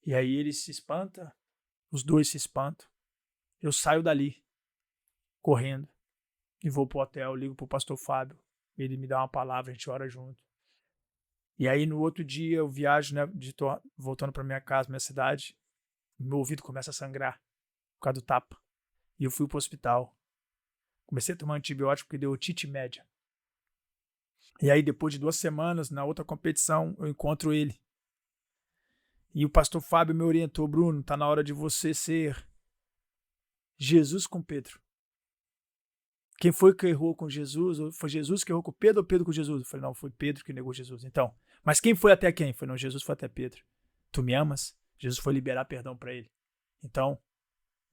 E aí ele se espanta, os 2 se espantam. Eu saio dali, correndo, e vou pro hotel, ligo pro pastor Fábio, ele me dá uma palavra, a gente ora junto. E aí no outro dia eu viajo, né, voltando para minha casa, minha cidade, meu ouvido começa a sangrar por causa do tapa. E eu fui pro hospital. Comecei a tomar antibiótico que deu otite média. E aí depois de 2 semanas, na outra competição, eu encontro ele. E o pastor Fábio me orientou, Bruno, tá na hora de você ser Jesus com Pedro. Quem foi que errou com Jesus? Foi Jesus que errou com Pedro ou Pedro com Jesus? Eu falei, não, foi Pedro que negou Jesus. Então, mas quem foi até quem? Eu falei, não, Jesus foi até Pedro. Tu me amas? Jesus foi liberar perdão para ele. Então,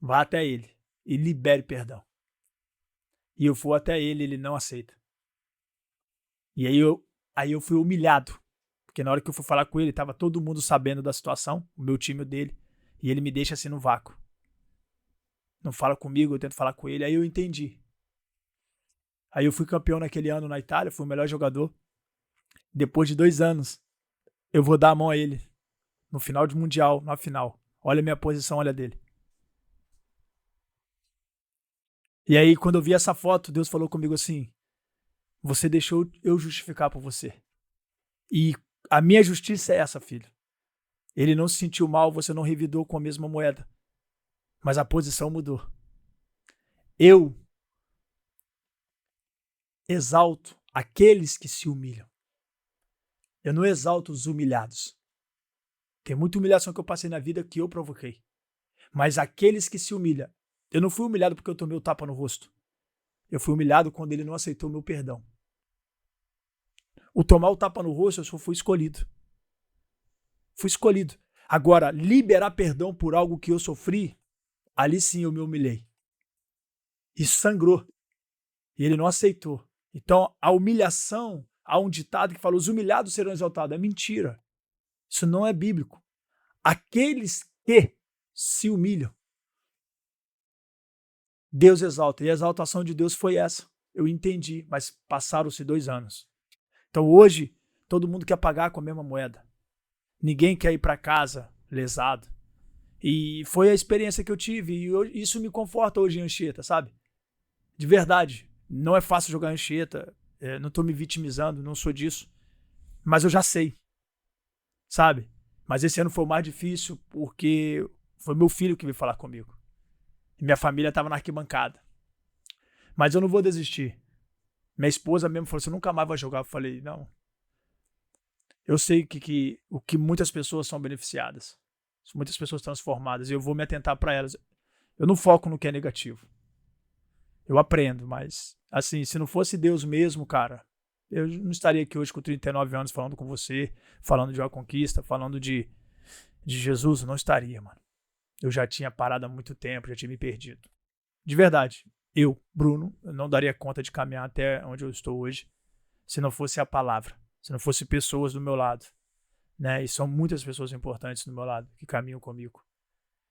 vá até ele e libere perdão. E eu vou até ele, ele não aceita. E aí eu fui humilhado. Porque na hora que eu fui falar com ele, tava todo mundo sabendo da situação, o meu time e o dele. E ele me deixa assim no vácuo. Não fala comigo, eu tento falar com ele. Aí eu entendi. Aí eu fui campeão naquele ano na Itália, fui o melhor jogador. Depois de 2 anos, eu vou dar a mão a ele. No final de Mundial, na final. Olha a minha posição, olha a dele. E aí, quando eu vi essa foto, Deus falou comigo assim: você deixou eu justificar por você. E a minha justiça é essa, filho. Ele não se sentiu mal, você não revidou com a mesma moeda. Mas a posição mudou. Eu exalto aqueles que se humilham. Eu não exalto os humilhados. Tem muita humilhação que eu passei na vida que eu provoquei. Mas aqueles que se humilham. Eu não fui humilhado porque eu tomei o tapa no rosto. Eu fui humilhado quando ele não aceitou meu perdão. O tomar o tapa no rosto, eu só fui escolhido. Fui escolhido. Agora, liberar perdão por algo que eu sofri, ali sim eu me humilhei. Isso sangrou. E ele não aceitou. Então, a humilhação, há um ditado que fala: os humilhados serão exaltados. É mentira. Isso não é bíblico. Aqueles que se humilham, Deus exalta. E a exaltação de Deus foi essa. Eu entendi, mas passaram-se 2 anos. Então hoje, todo mundo quer pagar com a mesma moeda. Ninguém quer ir para casa lesado. E foi a experiência que eu tive. E isso me conforta hoje em Anchieta, sabe? De verdade. Não é fácil jogar Anchieta. Não tô me vitimizando, não sou disso. Mas eu já sei. Sabe? Mas esse ano foi o mais difícil porque foi meu filho que veio falar comigo. E minha família estava na arquibancada. Mas eu não vou desistir. Minha esposa mesmo falou: você nunca mais vai jogar. Eu falei: não. Eu sei que o que muitas pessoas são beneficiadas. Muitas pessoas transformadas. E eu vou me atentar para elas. Eu não foco no que é negativo. Eu aprendo, mas assim, se não fosse Deus mesmo, cara, eu não estaria aqui hoje com 39 anos falando com você, falando de uma conquista, falando de Jesus. Eu não estaria, mano. Eu já tinha parado há muito tempo, já tinha me perdido. De verdade, eu, Bruno, eu não daria conta de caminhar até onde eu estou hoje se não fosse a palavra, se não fosse pessoas do meu lado, né? E são muitas pessoas importantes do meu lado que caminham comigo,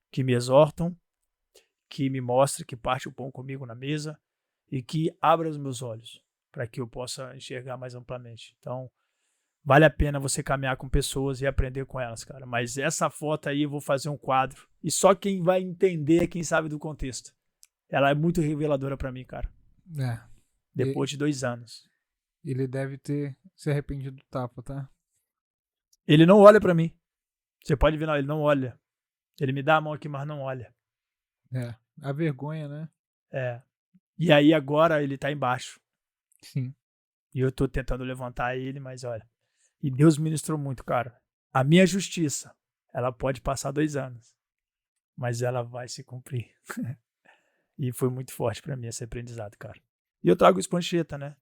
que me exortam, que me mostram, que parte o pão comigo na mesa e que abra os meus olhos para que eu possa enxergar mais amplamente. Então, vale a pena você caminhar com pessoas e aprender com elas, cara. Mas essa foto aí eu vou fazer um quadro. E só quem vai entender é quem sabe do contexto. Ela é muito reveladora pra mim, cara. Depois de 2 anos. Ele deve ter se arrependido do tapa, tá? Ele não olha pra mim. Você pode ver, não, ele não olha. Ele me dá a mão aqui, mas não olha. A vergonha, né? E aí agora ele tá embaixo. Sim. E eu tô tentando levantar ele, mas olha. E Deus ministrou muito, cara. A minha justiça, ela pode passar 2 anos, mas ela vai se cumprir. E foi muito forte pra mim esse aprendizado, cara. E eu trago isso pra Anchieta, né?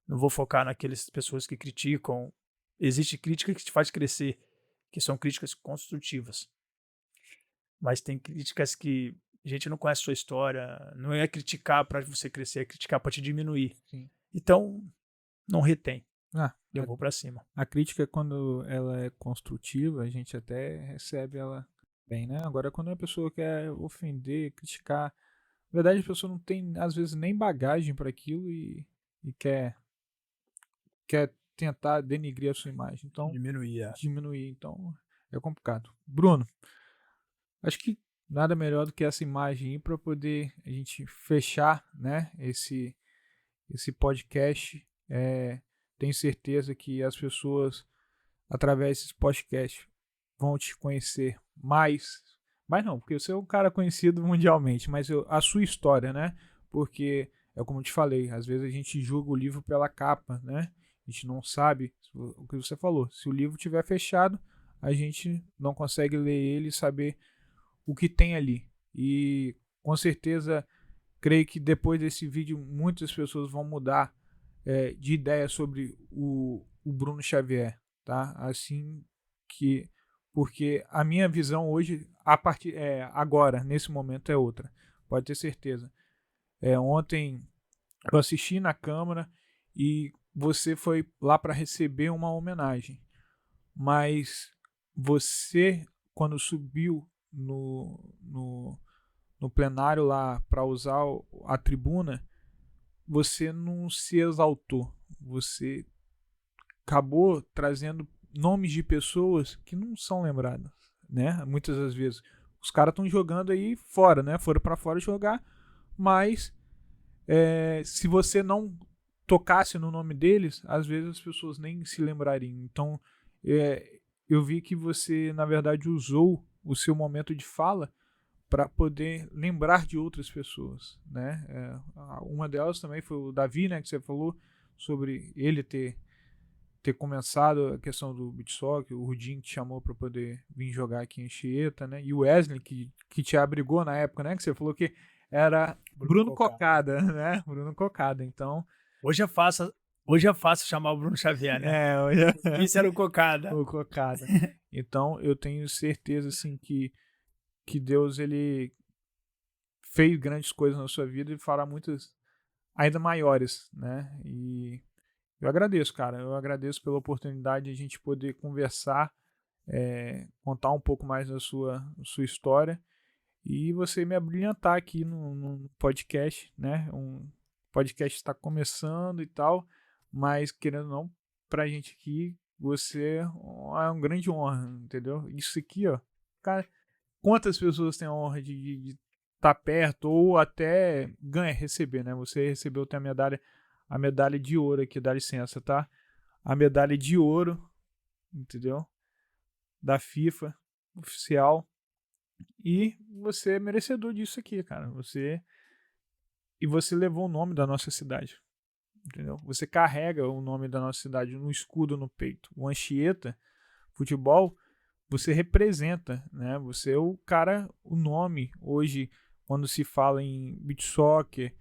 Não vou focar naquelas pessoas que criticam. Existe crítica que te faz crescer, que são críticas construtivas. Mas tem críticas que a gente não conhece a sua história, não é criticar pra você crescer, é criticar pra te diminuir. Sim. Então, não retém. Eu vou pra cima. A crítica, quando ela é construtiva, a gente até recebe ela bem, né? Agora, quando a pessoa quer ofender, criticar, na verdade a pessoa não tem, às vezes, nem bagagem para aquilo e quer tentar denigrir a sua imagem. Então, diminuir. Então, é complicado. Bruno, acho que nada melhor do que essa imagem aí para poder a gente fechar, né, esse podcast. Tenho certeza que as pessoas, através desses podcasts, vão te conhecer mais. Mas não, porque você é um cara conhecido mundialmente, mas a sua história, né? Porque, é como eu te falei, às vezes a gente julga o livro pela capa, né? A gente não sabe o que você falou. Se o livro estiver fechado, a gente não consegue ler ele e saber o que tem ali. E, com certeza, creio que depois desse vídeo, muitas pessoas vão mudar de ideia sobre o Bruno Xavier, tá? Assim que, porque a minha visão hoje, agora, nesse momento, é outra. Pode ter certeza. Ontem eu assisti na câmera e você foi lá para receber uma homenagem, mas você, quando subiu no plenário lá para usar a tribuna, você não se exaltou, você acabou trazendo nomes de pessoas que não são lembradas, né? Muitas das vezes os caras estão jogando aí fora, né? Foram para fora jogar, mas se você não tocasse no nome deles, às vezes as pessoas nem se lembrariam. Então, eu vi que você, na verdade, usou o seu momento de fala para poder lembrar de outras pessoas, né? Uma delas também foi o Davi, né? Que você falou sobre ele ter começado a questão do beach soccer, o Rudinho te chamou para poder vir jogar aqui em Anchieta, né? E o Wesley que te abrigou na época, né? Que você falou que era Bruno Cocada, né? Bruno Cocada. Então, Hoje é fácil chamar o Bruno Xavier, né? Isso era o Cocada. O Cocada. Então, eu tenho certeza assim que Deus ele fez grandes coisas na sua vida e fará muitas ainda maiores, né? E eu agradeço, cara. Eu agradeço pela oportunidade de a gente poder conversar, contar um pouco mais da sua história e você me abrilhantar aqui no podcast, né? Um podcast está começando e tal, mas querendo ou não, pra gente aqui, você é uma grande honra, entendeu? Isso aqui, ó, cara, quantas pessoas têm a honra de estar perto ou até receber, né? Você recebeu até a medalha de ouro aqui, dá licença, tá? A medalha de ouro, entendeu? Da FIFA oficial. E você é merecedor disso aqui, cara. Você levou o nome da nossa cidade, entendeu? Você carrega o nome da nossa cidade no escudo no peito. O Anchieta Futebol, você representa, né? Você é o cara, o nome hoje, quando se fala em beach soccer,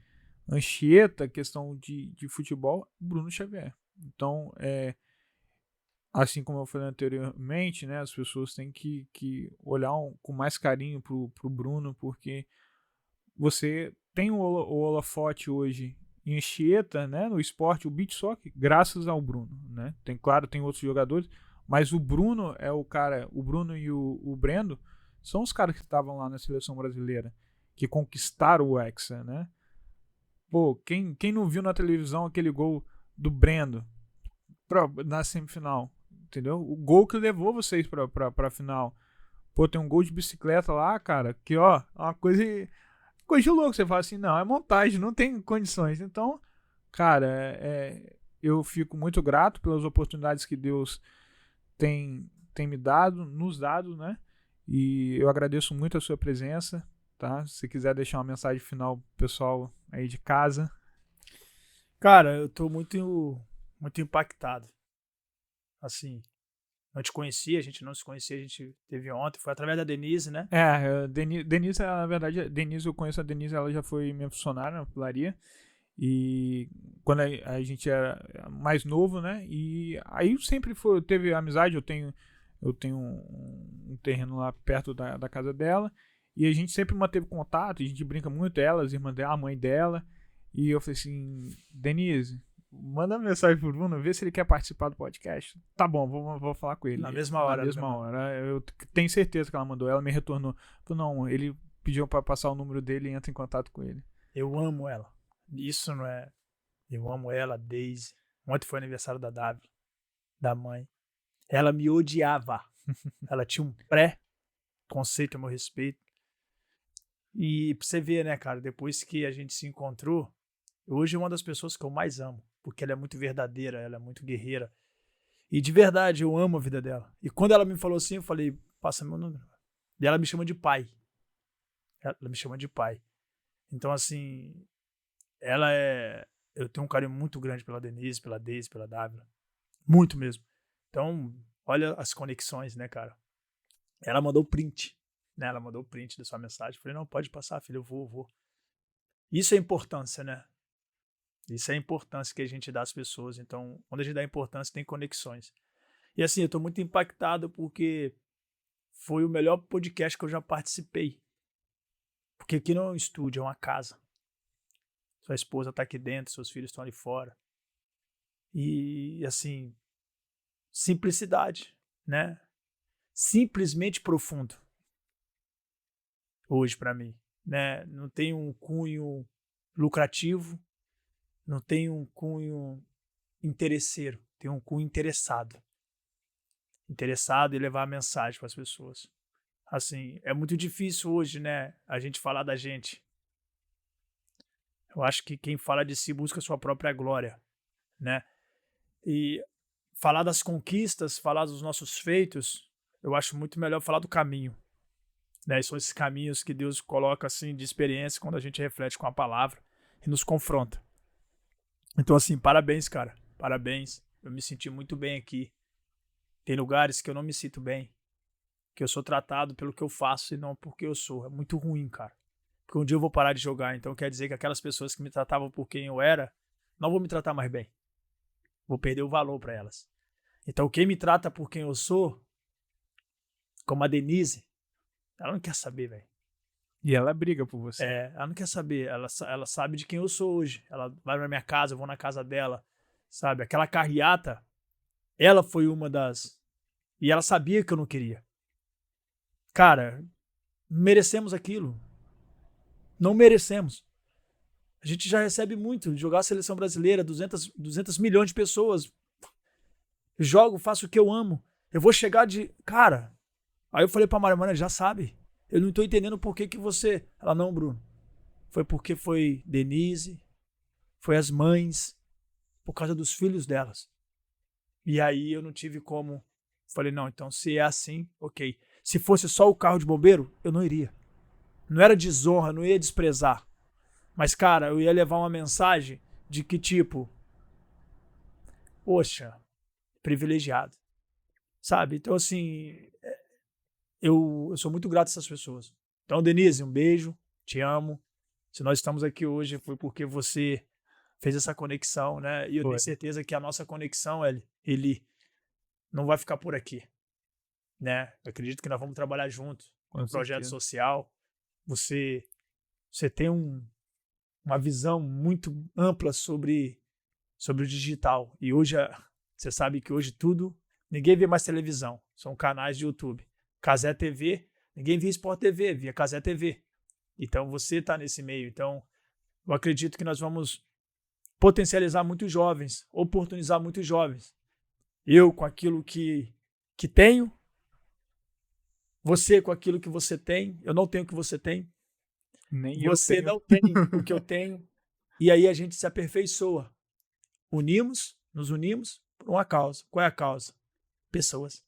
Anchieta, questão de futebol, Bruno Xavier. Então, assim como eu falei anteriormente, né, as pessoas têm que olhar com mais carinho pro Bruno, porque você tem o holofote hoje em Anchieta, né, no esporte, o beach soccer, graças ao Bruno, né? Tem outros jogadores, mas o Bruno é o cara, o Bruno e o Brendo são os caras que estavam lá na seleção brasileira, que conquistaram o Hexa, né? Pô, quem não viu na televisão aquele gol do Brendo na semifinal, entendeu? O gol que levou vocês pra final. Pô, tem um gol de bicicleta lá, cara, que ó, uma coisa de louco. Você fala assim, não, é montagem, não tem condições. Então, cara, eu fico muito grato pelas oportunidades que Deus tem me dado, nos dado, né? E eu agradeço muito a sua presença, tá? Se quiser deixar uma mensagem final pro pessoal aí de casa. Cara, eu tô muito impactado. Assim, não te conhecia, a gente não se conhecia, a gente teve ontem, foi através da Denise, né? Denise, na verdade, eu conheço a Denise, ela já foi minha funcionária na pularia. E quando a gente era mais novo, né? E aí sempre teve amizade, eu tenho um terreno lá perto da casa dela. E a gente sempre manteve contato, a gente brinca muito, ela, as irmãs dela, a mãe dela. E eu falei assim, Denise, manda mensagem pro Bruno, vê se ele quer participar do podcast. Tá bom, vou falar com ele. Na mesma hora. Eu tenho certeza que ela mandou, ela me retornou. Falou, não, ele pediu pra passar o número dele e entra em contato com ele. Eu amo ela. Isso não é... Eu amo ela, a Daisy. Ontem foi aniversário da Davi, da mãe. Ela me odiava. Ela tinha um pré-conceito a meu respeito. E pra você ver, né, cara, depois que a gente se encontrou, hoje é uma das pessoas que eu mais amo, porque ela é muito verdadeira, ela é muito guerreira. E de verdade, eu amo a vida dela. E quando ela me falou assim, eu falei, passa meu número. E ela me chama de pai. Ela me chama de pai. Então, assim, ela é... Eu tenho um carinho muito grande pela Denise, pela Daisy, pela Dávila. Muito mesmo. Então, olha as conexões, né, cara? Ela mandou print, né? Ela mandou print da sua mensagem. Eu falei, não, pode passar, filho, eu vou. Isso é importância, né? Isso é a importância que a gente dá às pessoas. Então, quando a gente dá importância, tem conexões. E assim, eu tô muito impactado porque foi o melhor podcast que eu já participei. Porque aqui não é um estúdio, é uma casa. Sua esposa tá aqui dentro, seus filhos estão ali fora. E, assim, simplicidade, né? Simplesmente profundo. Hoje, pra mim, né? Não tem um cunho lucrativo, não tem um cunho interesseiro, tem um cunho interessado. Interessado em levar a mensagem para as pessoas. Assim, é muito difícil hoje, né, a gente falar da gente. Eu acho que quem fala de si busca a sua própria glória, né? E falar das conquistas, falar dos nossos feitos, eu acho muito melhor falar do caminho, né? E são esses caminhos que Deus coloca assim de experiência quando a gente reflete com a palavra e nos confronta. Então, assim, parabéns, cara. Parabéns. Eu me senti muito bem aqui. Tem lugares que eu não me sinto bem, que eu sou tratado pelo que eu faço e não porque eu sou. É muito ruim, cara. Porque um dia eu vou parar de jogar, então quer dizer que aquelas pessoas que me tratavam por quem eu era, não vão me tratar mais bem. Vou perder o valor para elas. Então quem me trata por quem eu sou, como a Denise, ela não quer saber, velho. E ela briga por você. Ela não quer saber. Ela sabe de quem eu sou hoje. Ela vai pra minha casa, eu vou na casa dela, sabe? Aquela carreata, ela foi uma das... E ela sabia que eu não queria. Cara, merecemos aquilo. Não merecemos. A gente já recebe muito. Jogar a seleção brasileira, 200 milhões de pessoas. Eu jogo, faço o que eu amo. Eu vou chegar de... Cara, aí eu falei pra Maria, já sabe. Eu não tô entendendo por que você... Ela, não, Bruno. Foi porque foi Denise, foi as mães, por causa dos filhos delas. E aí eu não tive como... Falei, não, então se é assim, ok. Se fosse só o carro de bombeiro, eu não iria. Não era desonra, não ia desprezar. Mas, cara, eu ia levar uma mensagem de que, tipo, poxa, privilegiado. Sabe? Então, assim, eu sou muito grato a essas pessoas. Então, Denise, um beijo, te amo. Se nós estamos aqui hoje foi porque você fez essa conexão, né? E eu tenho certeza que a nossa conexão, ele não vai ficar por aqui, né? Eu acredito que nós vamos trabalhar juntos no projeto social. Você tem uma visão muito ampla sobre o digital. E hoje, você sabe que hoje ninguém vê mais televisão, são canais de YouTube. Cazé TV, ninguém via Sport TV, via Cazé TV. Então você está nesse meio. Então eu acredito que nós vamos potencializar muitos jovens, oportunizar muitos jovens. Eu com aquilo que tenho, você com aquilo que você tem, eu não tenho o que você tem. Nem você eu tenho. não tem o que eu tenho. E aí a gente se aperfeiçoa. Nos unimos por uma causa. Qual é a causa? Pessoas.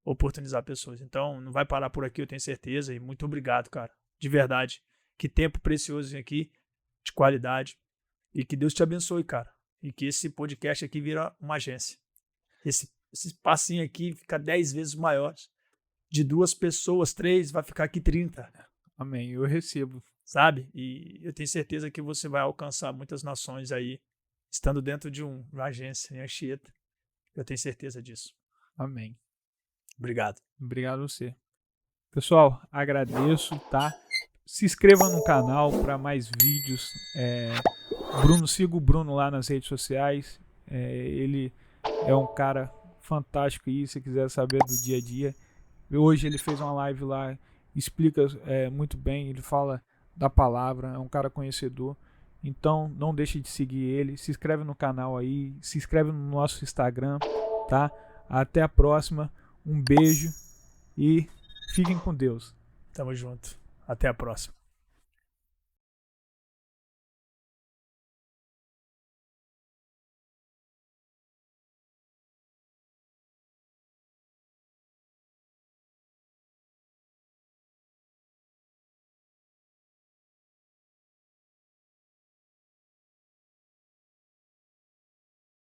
Oportunizar pessoas. Então não vai parar por aqui, eu tenho certeza. E muito obrigado, cara. De verdade. Que tempo precioso aqui, de qualidade. E que Deus te abençoe, cara. E que esse podcast aqui vira uma agência. Esse passinho aqui fica 10 vezes maior. De 2 pessoas, 3, vai ficar aqui 30. Amém, eu recebo. Sabe? E eu tenho certeza que você vai alcançar muitas nações aí, estando dentro de uma agência em Anchieta. Eu tenho certeza disso. Amém. Obrigado. Obrigado a você. Pessoal, agradeço, tá? Se inscreva no canal para mais vídeos. Siga o Bruno lá nas redes sociais. Ele é um cara fantástico aí, se quiser saber do dia a dia. Hoje ele fez uma live lá, explica muito bem, ele fala da palavra, é um cara conhecedor. Então não deixe de seguir ele, se inscreve no canal aí, se inscreve no nosso Instagram, tá? Até a próxima, um beijo e fiquem com Deus. Tamo junto. Até a próxima.